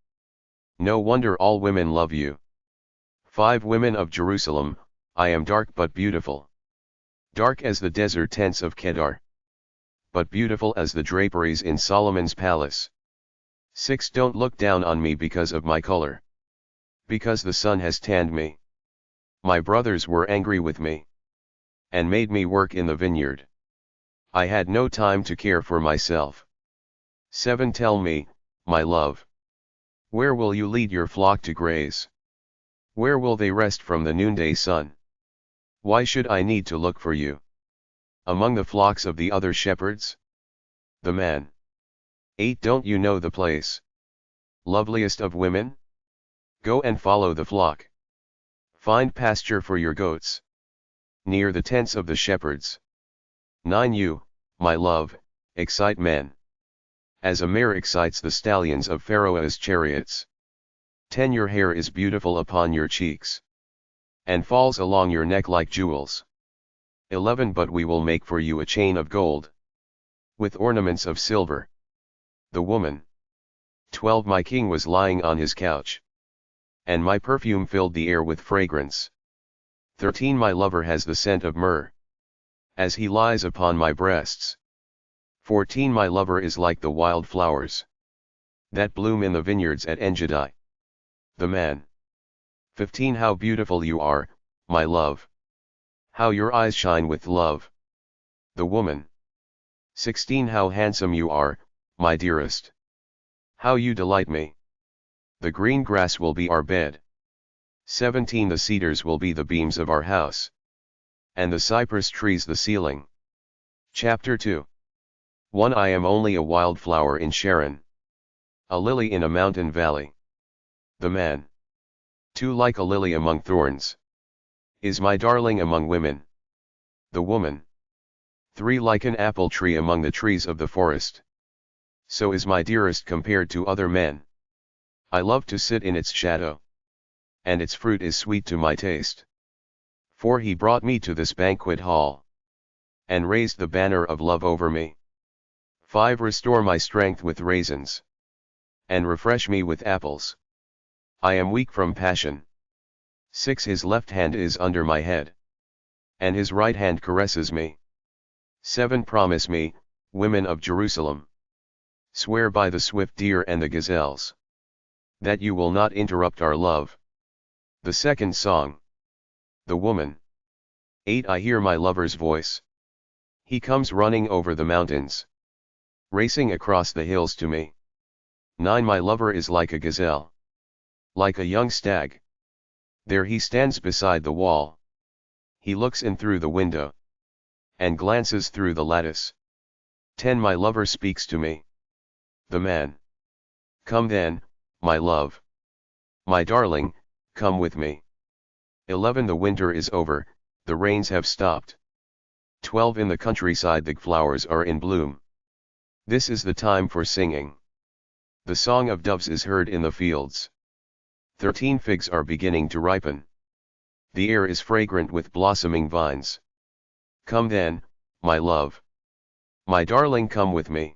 No wonder all women love you. 5. Women of Jerusalem, I am dark but beautiful. Dark as the desert tents of Kedar, but beautiful as the draperies in Solomon's palace. 6. Don't look down on me because of my color. Because the sun has tanned me. My brothers were angry with me, and made me work in the vineyard. I had no time to care for myself. 7 Tell me, my love. Where will you lead your flock to graze? Where will they rest from the noonday sun? Why should I need to look for you? Among the flocks of the other shepherds? The man. 8 Don't you know the place? Loveliest of women? Go and follow the flock. Find pasture for your goats. Near the tents of the shepherds. 9 You, my love, excite men. As a mare excites the stallions of Pharaoh's chariots. 10 Your hair is beautiful upon your cheeks, and falls along your neck like jewels. 11 But we will make for you a chain of gold, with ornaments of silver. The woman. 12 My king was lying on his couch, and my perfume filled the air with fragrance. 13 My lover has the scent of myrrh, as he lies upon my breasts. 14 My lover is like the wild flowers that bloom in the vineyards at Engedi. The man. 15 How beautiful you are, my love. How your eyes shine with love. The woman. 16 How handsome you are, my dearest. How you delight me. The green grass will be our bed. 17 The cedars will be the beams of our house, and the cypress trees the ceiling. Chapter 2. 1 I am only a wild flower in Sharon, a lily in a mountain valley. The man. 2 Like a lily among thorns is my darling among women. The woman. 3 Like an apple tree among the trees of the forest, so is my dearest compared to other men. I love to sit in its shadow, and its fruit is sweet to my taste. 4 He brought me to this banquet hall, and raised the banner of love over me. 5 Restore my strength with raisins, and refresh me with apples. I am weak from passion. 6 His left hand is under my head, and his right hand caresses me. 7 Promise me, women of Jerusalem. Swear by the swift deer and the gazelles, that you will not interrupt our love. The second song. The woman. 8 I hear my lover's voice. He comes running over the mountains, racing across the hills to me. 9 My lover is like a gazelle, like a young stag. There he stands beside the wall. He looks in through the window, and glances through the lattice. 10 My lover speaks to me. The man. Come then, my love. My darling, come with me. 11 The winter is over, the rains have stopped. 12 In the countryside the flowers are in bloom. This is the time for singing. The song of doves is heard in the fields. 13 Figs are beginning to ripen. The air is fragrant with blossoming vines. Come then, my love. My darling, come with me.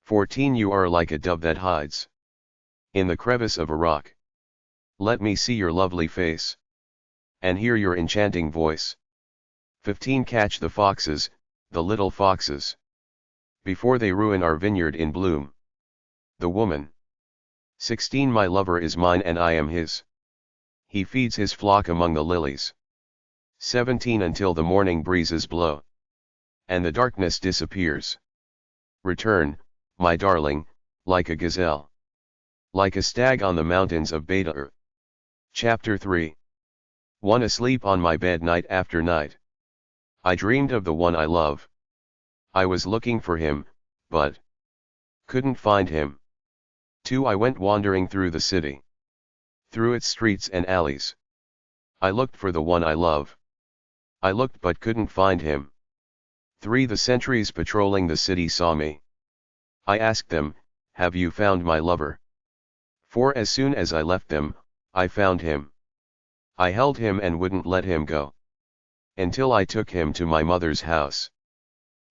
14 You are like a dove that hides in the crevice of a rock. Let me see your lovely face, and hear your enchanting voice. 15 Catch the foxes, the little foxes, before they ruin our vineyard in bloom. The woman. 16 My lover is mine and I am his. He feeds his flock among the lilies. 17 Until the morning breezes blow, and the darkness disappears. Return, my darling, like a gazelle, like a stag on the mountains of Beta. Chapter 3. 1 Asleep on my bed night after night, I dreamed of the one I love. I was looking for him, but couldn't find him. 2 I went wandering through the city, through its streets and alleys. I looked for the one I love. I looked but couldn't find him. 3 The sentries patrolling the city saw me. I asked them, have you found my lover? 4 As soon as I left them, I found him. I held him and wouldn't let him go, until I took him to my mother's house,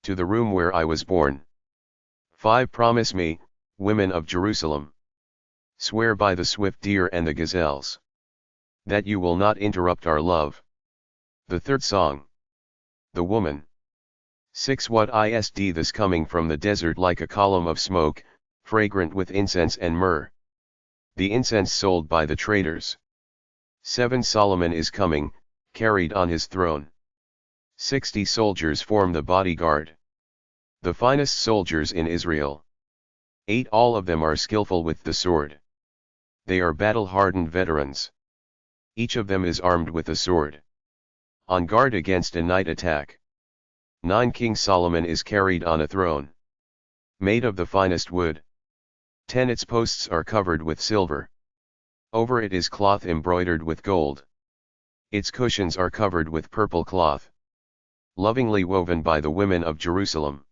to the room where I was born. 5 Promise me, women of Jerusalem. Swear by the swift deer and the gazelles, that you will not interrupt our love. The third song. The woman. 6 What is this coming from the desert like a column of smoke, fragrant with incense and myrrh? The incense sold by the traders. 7 Solomon is coming, carried on his throne. 60 soldiers form the bodyguard. The finest soldiers in Israel. 8 All of them are skillful with the sword. They are battle-hardened veterans. Each of them is armed with a sword. On guard against a night attack. 9 King Solomon is carried on a throne. Made of the finest wood. 10 Its posts are covered with silver. Over it is cloth embroidered with gold. Its cushions are covered with purple cloth. Lovingly woven by the women of Jerusalem.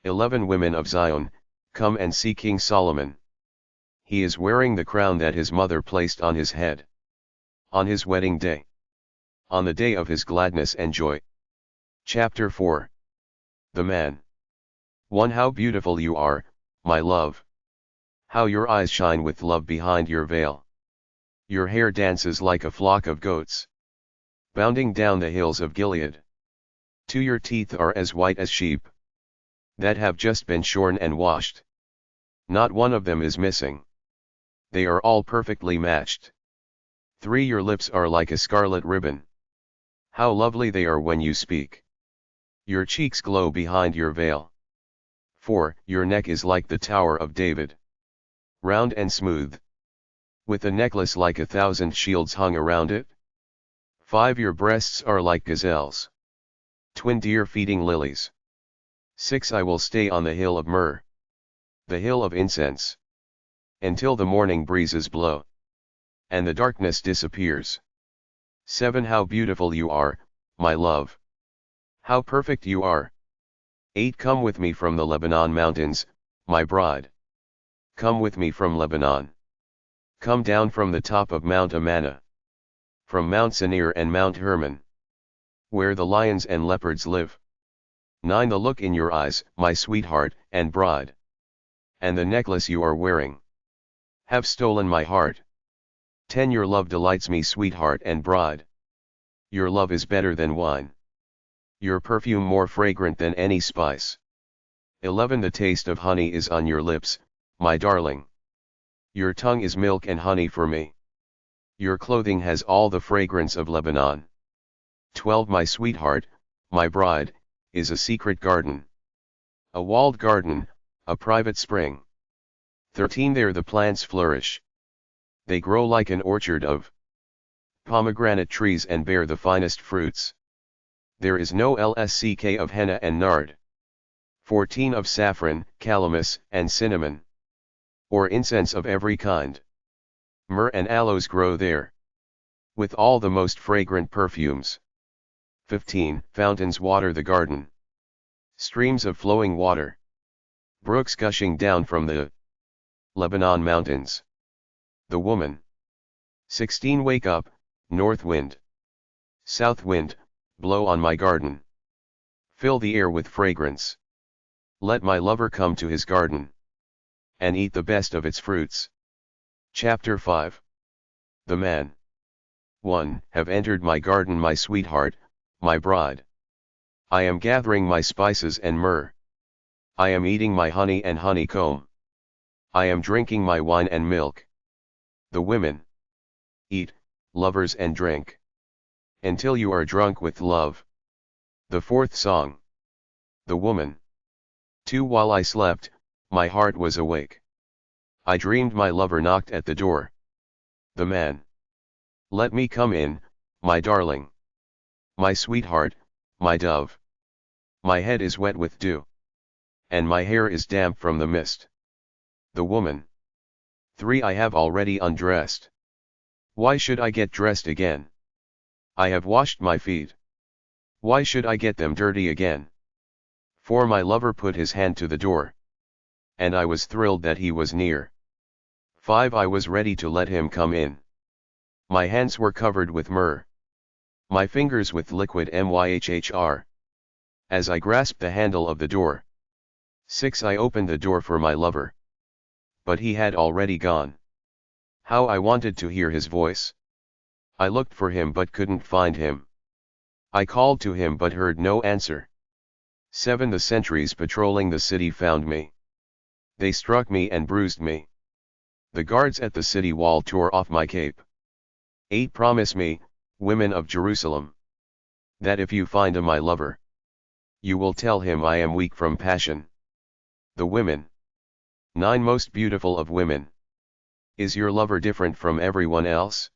11 Women of Zion, come and see King Solomon. He is wearing the crown that his mother placed on his head. On his wedding day. On the day of his gladness and joy. Chapter 4. The Man. 1 How beautiful you are, my love. How your eyes shine with love behind your veil. Your hair dances like a flock of goats, bounding down the hills of Gilead. 2 Your teeth are as white as sheep, that have just been shorn and washed. Not one of them is missing. They are all perfectly matched. 3 Your lips are like a scarlet ribbon. How lovely they are when you speak. Your cheeks glow behind your veil. 4 Your neck is like the Tower of David, round and smooth, with a necklace like 1,000 shields hung around it. 5 Your breasts are like gazelles, twin deer feeding lilies. 6 I will stay on the hill of myrrh, the hill of incense, until the morning breezes blow, and the darkness disappears. 7 How beautiful you are, my love. How perfect you are. 8 Come with me from the Lebanon mountains, my bride. Come with me from Lebanon. Come down from the top of Mount Amana, from Mount Senir and Mount Hermon, where the lions and leopards live. 9 The look in your eyes, my sweetheart and bride, and the necklace you are wearing, have stolen my heart. 10 Your love delights me, sweetheart and bride. Your love is better than wine. Your perfume more fragrant than any spice. 11 The taste of honey is on your lips, my darling. Your tongue is milk and honey for me. Your clothing has all the fragrance of Lebanon. 12 My sweetheart, my bride, is a secret garden. A walled garden, a private spring. 13 There the plants flourish. They grow like an orchard of pomegranate trees and bear the finest fruits. There is no lsk of henna and nard. 14 Of saffron, calamus, and cinnamon, or incense of every kind. Myrrh and aloes grow there, with all the most fragrant perfumes. 15 Fountains water the garden. Streams of flowing water. Brooks gushing down from the Lebanon mountains. The woman. 16 Wake up, north wind. South wind, blow on my garden. Fill the air with fragrance. Let my lover come to his garden, and eat the best of its fruits. Chapter 5. The Man. 1 Have entered my garden, my sweetheart, my bride. I am gathering my spices and myrrh. I am eating my honey and honeycomb. I am drinking my wine and milk. The women. Eat, lovers, and drink, until you are drunk with love. The fourth song. The woman. 2 While I slept, my heart was awake. I dreamed my lover knocked at the door. The man. Let me come in, my darling. My sweetheart, my dove. My head is wet with dew, and my hair is damp from the mist. The woman. 3 I have already undressed. Why should I get dressed again? I have washed my feet. Why should I get them dirty again? 4 My lover put his hand to the door, and I was thrilled that he was near. 5 I was ready to let him come in. My hands were covered with myrrh, my fingers with liquid myrrh, as I grasped the handle of the door. 6 I opened the door for my lover, but he had already gone. How I wanted to hear his voice. I looked for him but couldn't find him. I called to him but heard no answer. 7 The sentries patrolling the city found me. They struck me and bruised me. The guards at the city wall tore off my cape. 8 Promise me, women of Jerusalem, that if you find my lover, you will tell him I am weak from passion. The women. 9 Most beautiful of women. Is your lover different from everyone else?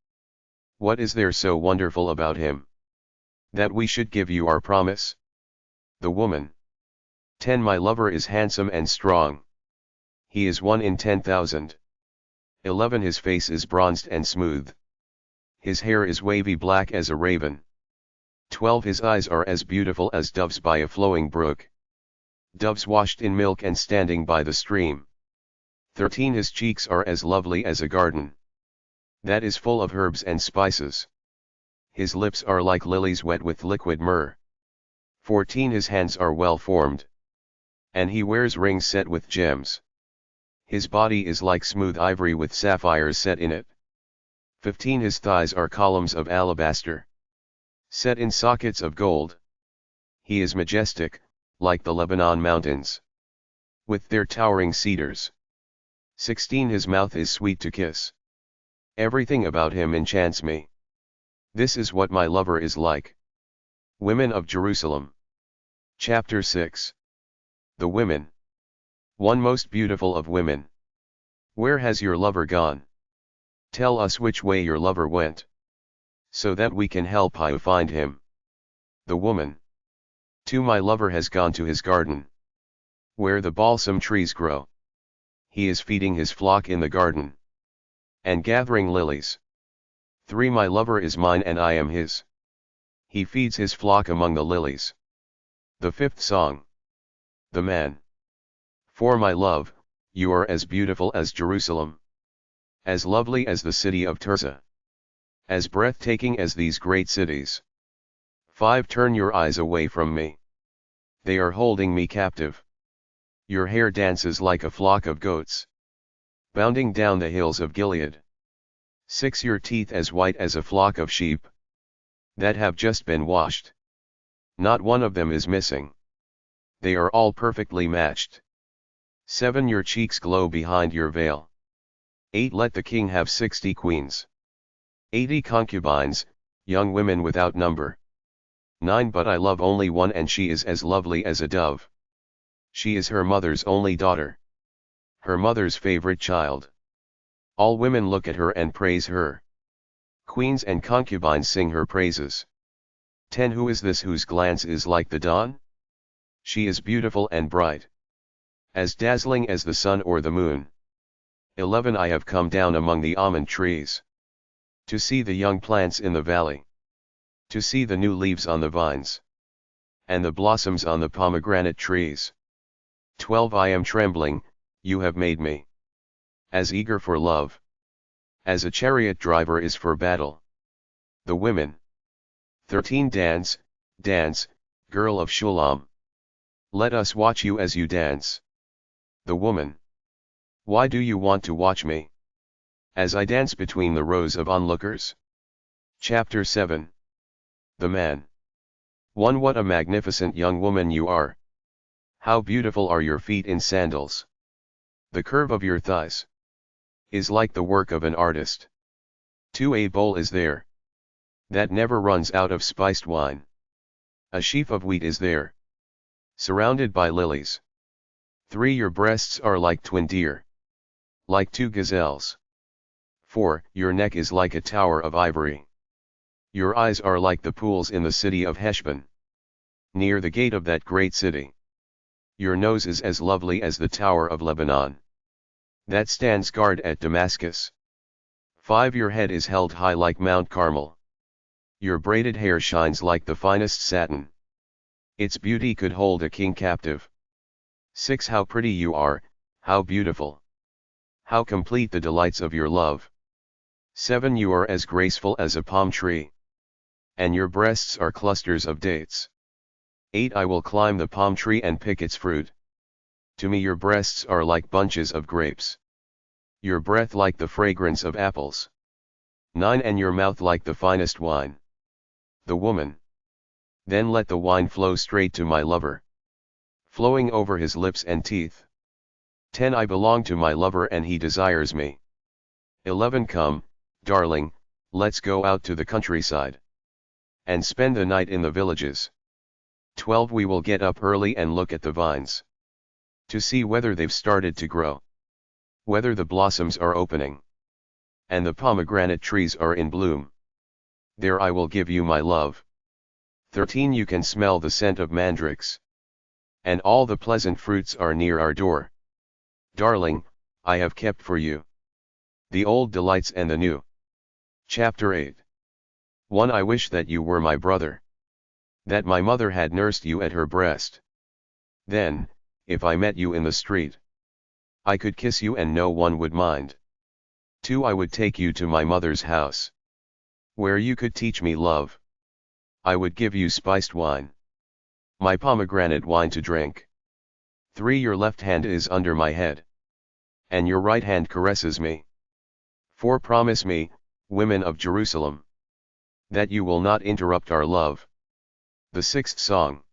What is there so wonderful about him, that we should give you our promise? The woman. 10 My lover is handsome and strong. He is 1 in 10,000. 11 His face is bronzed and smooth. His hair is wavy black as a raven. 12 His eyes are as beautiful as doves by a flowing brook. Doves washed in milk and standing by the stream. 13 His cheeks are as lovely as a garden that is full of herbs and spices. His lips are like lilies wet with liquid myrrh. 14 His hands are well formed, and he wears rings set with gems. His body is like smooth ivory with sapphires set in it. 15 His thighs are columns of alabaster, set in sockets of gold. He is majestic, like the Lebanon mountains, with their towering cedars. 16 His mouth is sweet to kiss. Everything about him enchants me. This is what my lover is like. Women of Jerusalem. Chapter 6. The women. 1 Most beautiful of women. Where has your lover gone? Tell us which way your lover went, so that we can help you find him. The woman. 2 My lover has gone to his garden, where the balsam trees grow. He is feeding his flock in the garden, and gathering lilies. 3 My lover is mine and I am his. He feeds his flock among the lilies. The 5th Song. The man. 4 My love, you are as beautiful as Jerusalem, as lovely as the city of Tirzah, as breathtaking as these great cities. 5 Turn your eyes away from me. They are holding me captive. Your hair dances like a flock of goats, bounding down the hills of Gilead. 6 Your teeth as white as a flock of sheep, that have just been washed. Not one of them is missing. They are all perfectly matched. 7 Your cheeks glow behind your veil. 8 Let the king have 60 queens. 80 concubines, young women without number. 9 But I love only one and she is as lovely as a dove. She is her mother's only daughter, her mother's favorite child. All women look at her and praise her. Queens and concubines sing her praises. 10 Who is this whose glance is like the dawn? She is beautiful and bright, as dazzling as the sun or the moon. 11 I have come down among the almond trees, to see the young plants in the valley, to see the new leaves on the vines, and the blossoms on the pomegranate trees. 12 I am trembling, you have made me as eager for love, as a chariot driver is for battle. The women. 13 Dance, dance, girl of Shulam. Let us watch you as you dance. The woman. Why do you want to watch me, as I dance between the rows of onlookers? Chapter 7. The man. 1 What a magnificent young woman you are. How beautiful are your feet in sandals. The curve of your thighs is like the work of an artist. 2 A bowl is there that never runs out of spiced wine. A sheaf of wheat is there, surrounded by lilies. 3 Your breasts are like twin deer, like 2 gazelles. 4 Your neck is like a tower of ivory. Your eyes are like the pools in the city of Heshbon, near the gate of that great city. Your nose is as lovely as the tower of Lebanon, that stands guard at Damascus. 5 Your head is held high like Mount Carmel. Your braided hair shines like the finest satin. Its beauty could hold a king captive. 6 How pretty you are, how beautiful. How complete the delights of your love. 7 You are as graceful as a palm tree, and your breasts are clusters of dates. 8 I will climb the palm tree and pick its fruit. To me your breasts are like bunches of grapes, your breath like the fragrance of apples. 9 And your mouth like the finest wine. The woman. Then let the wine flow straight to my lover, flowing over his lips and teeth. 10 I belong to my lover and he desires me. 11 Come, darling, Let's go out to the countryside. And spend the night in the villages. 12 We will get up early and look at the vines. To see whether they've started to grow. Whether the blossoms are opening. And the pomegranate trees are in bloom. There I will give you my love. 13 You can smell the scent of mandrakes. And all the pleasant fruits are near our door. Darling, I have kept for you the old delights and the new. Chapter 8. 1 I wish that you were my brother. That my mother had nursed you at her breast. Then, if I met you in the street, I could kiss you and no one would mind. 2 I would take you to my mother's house, where you could teach me love. I would give you spiced wine, my pomegranate wine to drink. 3 Your left hand is under my head, and your right hand caresses me. 4 Promise me, women of Jerusalem, that you will not interrupt our love. The 6th Song.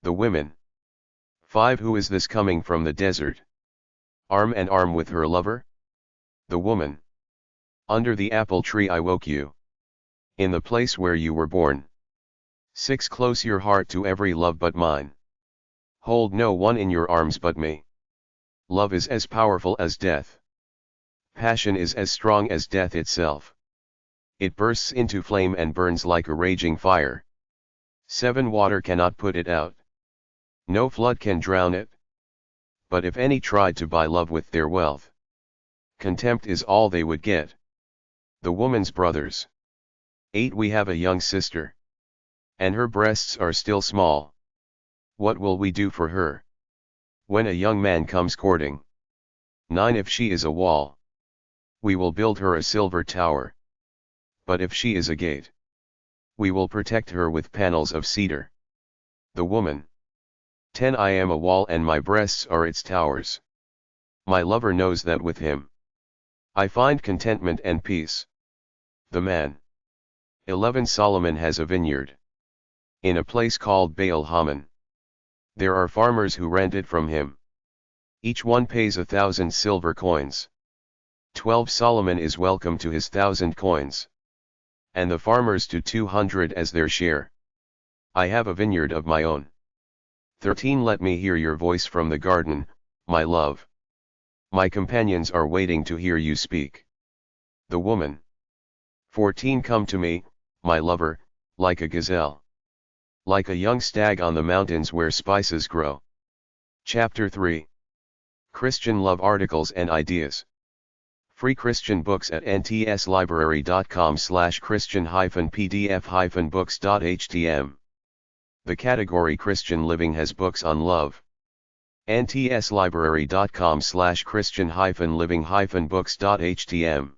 The Women. 5 Who is this coming from the desert, arm in arm with her lover? The woman. Under the apple tree I woke you, in the place where you were born. 6 Close your heart to every love but mine. Hold no one in your arms but me. Love is as powerful as death. Passion is as strong as death itself. It bursts into flame and burns like a raging fire. 7 Water cannot put it out. No flood can drown it. But if any tried to buy love with their wealth, contempt is all they would get. The woman's brothers. 8 We have a young sister, and her breasts are still small. What will we do for her when a young man comes courting? 9 If she is a wall, we will build her a silver tower. But if she is a gate, we will protect her with panels of cedar. The woman. 10 I am a wall and my breasts are its towers. My lover knows that with him I find contentment and peace. The man. 11 Solomon has a vineyard in a place called Baal Haman. There are farmers who rent it from him. Each one pays 1,000 silver coins. 12 Solomon is welcome to his 1,000 coins, and the farmers to 200 as their share. I have a vineyard of my own. 13 Let me hear your voice from the garden, my love. My companions are waiting to hear you speak. The woman. 14 Come to me, my lover, like a gazelle, like a young stag on the mountains where spices grow. Chapter 3. Christian Love Articles and Ideas. Free Christian books at ntslibrary.com/christian-pdf-books.htm. The category Christian Living has books on love. ntslibrary.com/christian-living-books.htm.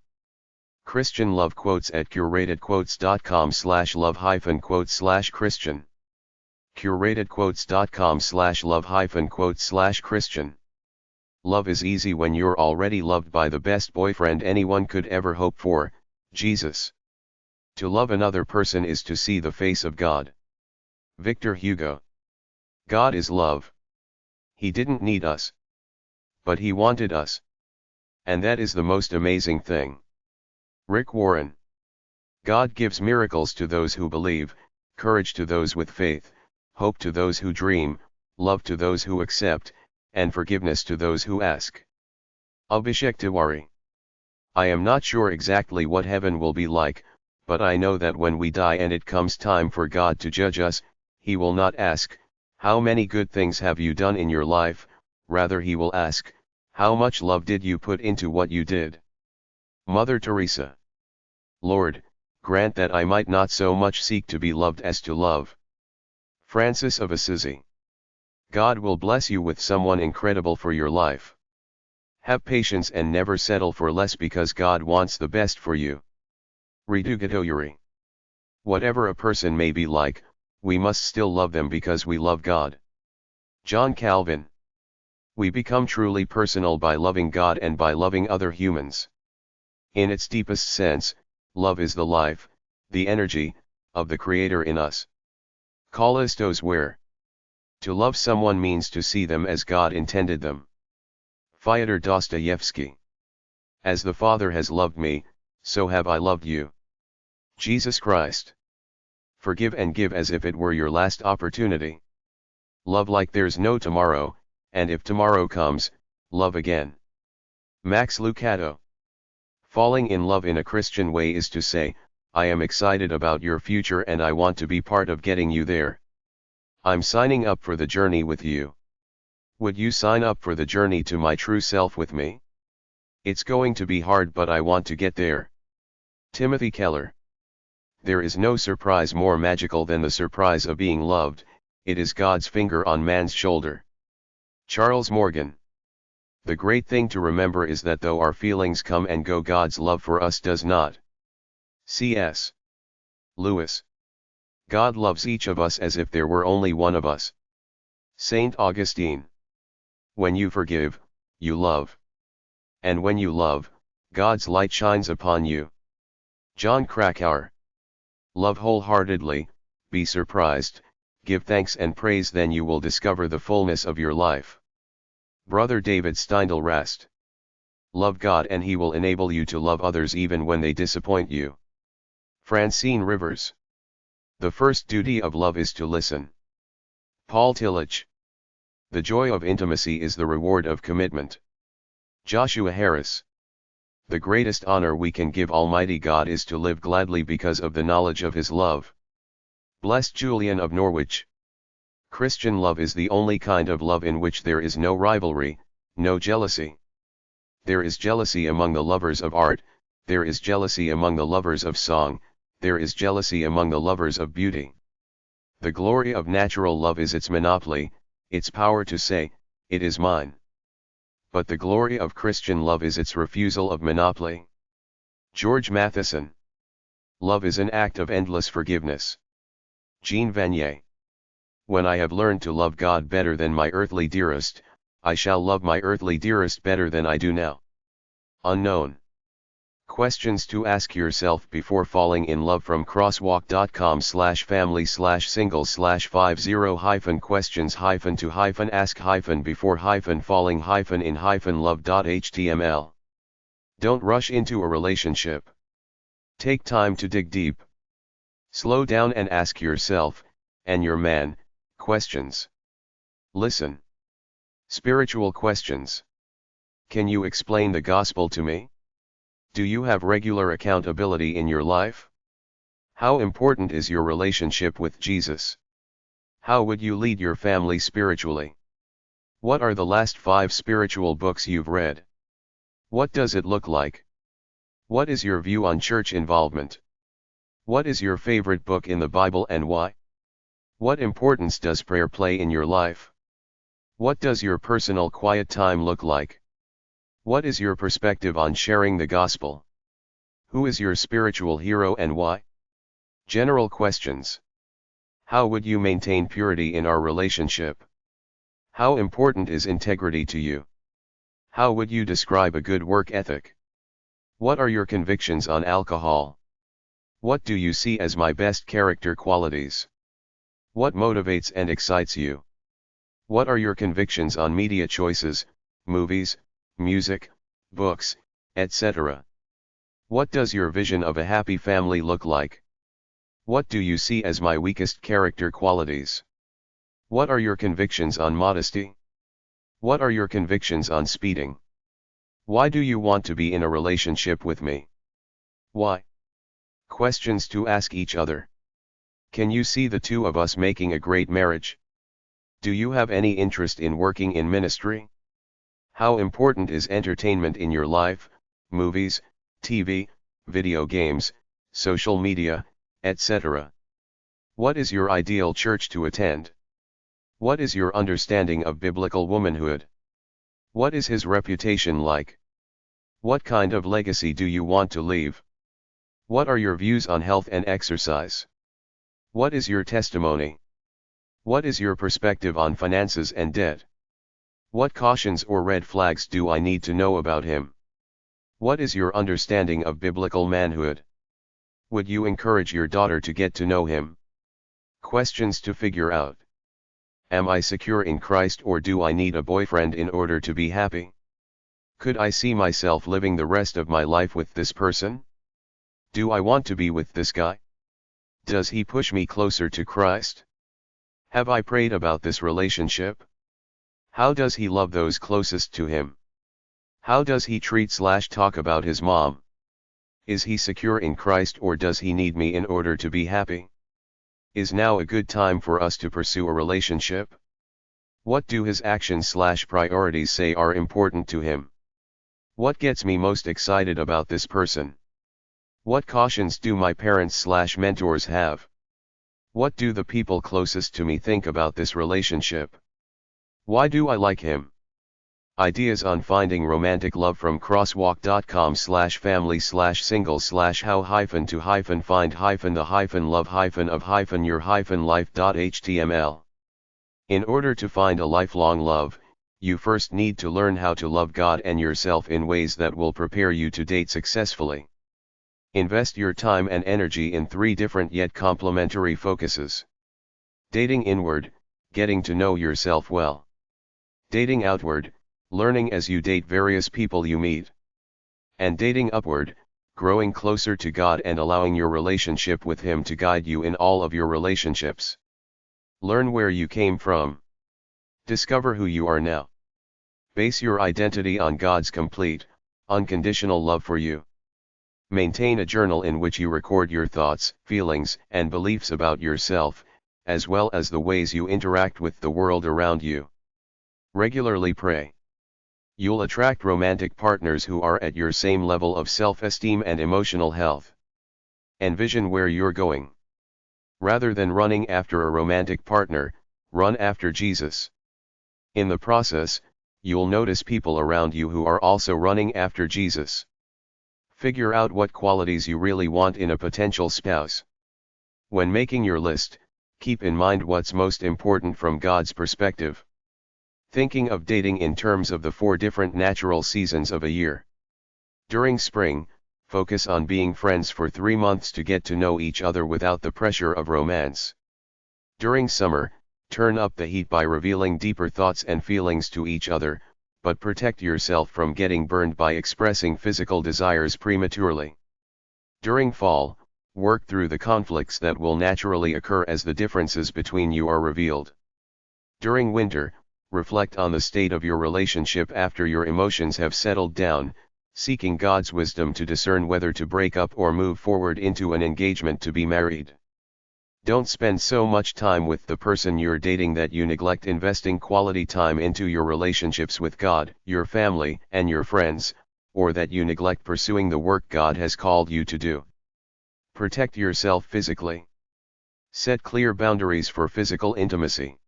Christian Love Quotes at curatedquotes.com/love-quotes/Christian. curatedquotes.com/love-quotes/Christian. Love is easy when you're already loved by the best boyfriend anyone could ever hope for, Jesus. To love another person is to see the face of God. Victor Hugo. God is love. He didn't need us, but He wanted us. And that is the most amazing thing. Rick Warren. God gives miracles to those who believe, courage to those with faith, hope to those who dream, love to those who accept, and forgiveness to those who ask. Abhishek Tiwari. I am not sure exactly what heaven will be like, but I know that when we die and it comes time for God to judge us, He will not ask, how many good things have you done in your life, rather He will ask, how much love did you put into what you did? Mother Teresa. Lord, grant that I might not so much seek to be loved as to love. Francis of Assisi. God will bless you with someone incredible for your life. Have patience and never settle for less because God wants the best for you. Ridugatoyuri. Whatever a person may be like, we must still love them because we love God. John Calvin. We become truly personal by loving God and by loving other humans. In its deepest sense, love is the life, the energy, of the Creator in us. Kallistos Ware. To love someone means to see them as God intended them. Fyodor Dostoevsky. As the Father has loved me, so have I loved you. Jesus Christ. Forgive and give as if it were your last opportunity. Love like there's no tomorrow, and if tomorrow comes, love again. Max Lucado. Falling in love in a Christian way is to say, I am excited about your future and I want to be part of getting you there. I'm signing up for the journey with you. Would you sign up for the journey to my true self with me? It's going to be hard, but I want to get there. Timothy Keller. There is no surprise more magical than the surprise of being loved. It is God's finger on man's shoulder. Charles Morgan. The great thing to remember is that though our feelings come and go, God's love for us does not. C.S. Lewis. God loves each of us as if there were only one of us. Saint Augustine. When you forgive, you love. And when you love, God's light shines upon you. John Krakauer. Love wholeheartedly, be surprised, give thanks and praise, then you will discover the fullness of your life. Brother David Steindl-Rast. Love God and He will enable you to love others even when they disappoint you. Francine Rivers. The first duty of love is to listen. Paul Tillich. The joy of intimacy is the reward of commitment. Joshua Harris. The greatest honor we can give Almighty God is to live gladly because of the knowledge of His love. Blessed Julian of Norwich. Christian love is the only kind of love in which there is no rivalry, no jealousy. There is jealousy among the lovers of art, there is jealousy among the lovers of song, there is jealousy among the lovers of beauty. The glory of natural love is its monopoly, its power to say, it is mine. But the glory of Christian love is its refusal of monopoly. George Matheson. Love is an act of endless forgiveness. Jean Vanier. When I have learned to love God better than my earthly dearest, I shall love my earthly dearest better than I do now. Unknown. Questions to ask yourself before falling in love from crosswalk.com/family/single/50-question-before-falling-in-love.html. Don't rush into a relationship. Take time to dig deep. Slow down and ask yourself, and your man, questions. Listen. Spiritual questions. Can you explain the gospel to me? Do you have regular accountability in your life? How important is your relationship with Jesus? How would you lead your family spiritually? What are the last 5 spiritual books you've read? What does it look like? What is your view on church involvement? What is your favorite book in the Bible and why? What importance does prayer play in your life? What does your personal quiet time look like? What is your perspective on sharing the gospel? Who is your spiritual hero and why? General questions. How would you maintain purity in our relationship? How important is integrity to you? How would you describe a good work ethic? What are your convictions on alcohol? What do you see as my best character qualities? What motivates and excites you? What are your convictions on media choices, movies, music, books, etc.? What does your vision of a happy family look like? What do you see as my weakest character qualities? What are your convictions on modesty? What are your convictions on speeding? Why do you want to be in a relationship with me? Why? Questions to ask each other. Can you see the two of us making a great marriage? Do you have any interest in working in ministry? How important is entertainment in your life, movies, TV, video games, social media, etc.? What is your ideal church to attend? What is your understanding of biblical womanhood? What is his reputation like? What kind of legacy do you want to leave? What are your views on health and exercise? What is your testimony? What is your perspective on finances and debt? What cautions or red flags do I need to know about him? What is your understanding of biblical manhood? Would you encourage your daughter to get to know him? Questions to figure out. Am I secure in Christ or do I need a boyfriend in order to be happy? Could I see myself living the rest of my life with this person? Do I want to be with this guy? Does he push me closer to Christ? Have I prayed about this relationship? How does he love those closest to him? How does he treat/talk about his mom? Is he secure in Christ, or does he need me in order to be happy? Is now a good time for us to pursue a relationship? What do his actions/priorities say are important to him? What gets me most excited about this person? What cautions do my parents/mentors have? What do the people closest to me think about this relationship? Why do I like him? Ideas on finding romantic love from crosswalk.com/family/single/how-the-love-of-your-life.html. In order to find a lifelong love, you first need to learn how to love God and yourself in ways that will prepare you to date successfully. Invest your time and energy in 3 different yet complementary focuses. Dating inward, getting to know yourself well. Dating outward, learning as you date various people you meet. And dating upward, growing closer to God and allowing your relationship with Him to guide you in all of your relationships. Learn where you came from. Discover who you are now. Base your identity on God's complete, unconditional love for you. Maintain a journal in which you record your thoughts, feelings, and beliefs about yourself, as well as the ways you interact with the world around you. Regularly pray. You'll attract romantic partners who are at your same level of self-esteem and emotional health. Envision where you're going. Rather than running after a romantic partner, run after Jesus. In the process, you'll notice people around you who are also running after Jesus. Figure out what qualities you really want in a potential spouse. When making your list, keep in mind what's most important from God's perspective. Thinking of dating in terms of the 4 different natural seasons of a year. During spring, focus on being friends for 3 months to get to know each other without the pressure of romance. During summer, turn up the heat by revealing deeper thoughts and feelings to each other, but protect yourself from getting burned by expressing physical desires prematurely. During fall, work through the conflicts that will naturally occur as the differences between you are revealed. During winter, reflect on the state of your relationship after your emotions have settled down, seeking God's wisdom to discern whether to break up or move forward into an engagement to be married. Don't spend so much time with the person you're dating that you neglect investing quality time into your relationships with God, your family, and your friends, or that you neglect pursuing the work God has called you to do. Protect yourself physically. Set clear boundaries for physical intimacy.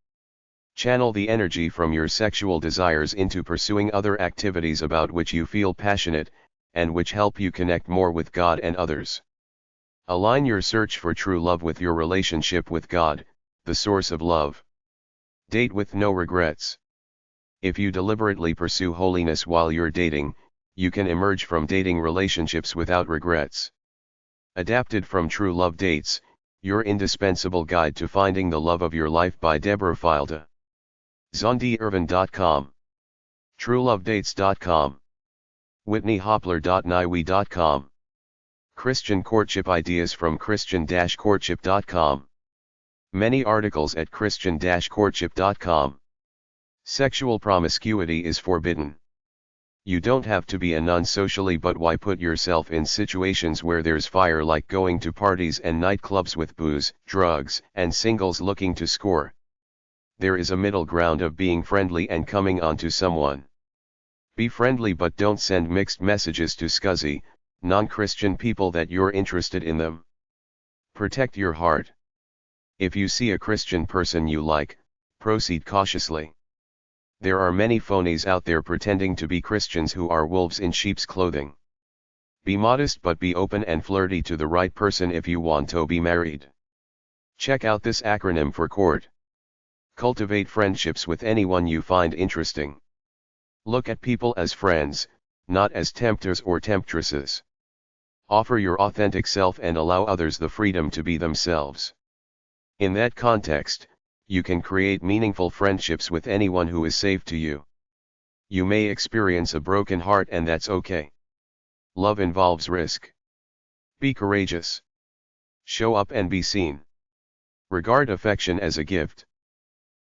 Channel the energy from your sexual desires into pursuing other activities about which you feel passionate, and which help you connect more with God and others. Align your search for true love with your relationship with God, the source of love. Date with no regrets. If you deliberately pursue holiness while you're dating, you can emerge from dating relationships without regrets. Adapted from True Love Dates, your indispensable guide to finding the love of your life by Deborah Filda. ZondiIrvin.com, TrueLoveDates.com, WhitneyHopler.niwe.com. Christian courtship ideas from Christian-courtship.com. Many articles at Christian-courtship.com. Sexual promiscuity is forbidden. You don't have to be a nun socially, but why put yourself in situations where there's fire, like going to parties and nightclubs with booze, drugs, and singles looking to score? There is a middle ground of being friendly and coming on to someone. Be friendly, but don't send mixed messages to scuzzy, non-Christian people that you're interested in them. Protect your heart. If you see a Christian person you like, proceed cautiously. There are many phonies out there pretending to be Christians who are wolves in sheep's clothing. Be modest, but be open and flirty to the right person if you want to be married. Check out this acronym for court. Cultivate friendships with anyone you find interesting. Look at people as friends, not as tempters or temptresses. Offer your authentic self and allow others the freedom to be themselves. In that context, you can create meaningful friendships with anyone who is safe to you. You may experience a broken heart, and that's okay. Love involves risk. Be courageous. Show up and be seen. Regard affection as a gift.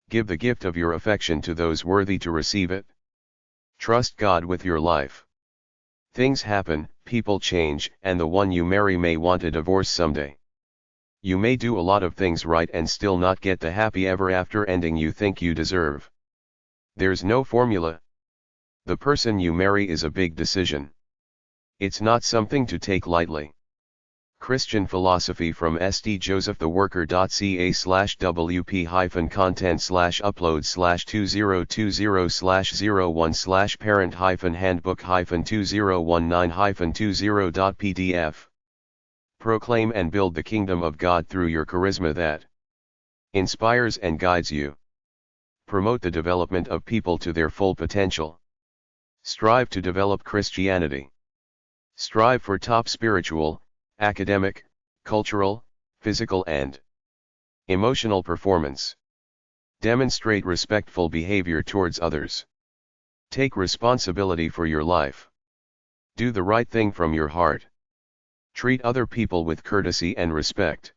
Give the gift of your affection to those worthy to receive it. Trust God with your life. Things happen, people change, and the one you marry may want a divorce someday. You may do a lot of things right and still not get the happy ever after ending you think you deserve. There's no formula. The person you marry is a big decision. It's not something to take lightly. Christian philosophy from stjoseph.wp-content/upload/parent-handbook-2019-20.pdf. Proclaim and build the kingdom of God through your charisma that inspires and guides you. Promote the development of people to their full potential. Strive to develop Christianity. Strive for top spiritual, academic, cultural, physical and emotional performance. Demonstrate respectful behavior towards others. Take responsibility for your life. Do the right thing from your heart. Treat other people with courtesy and respect.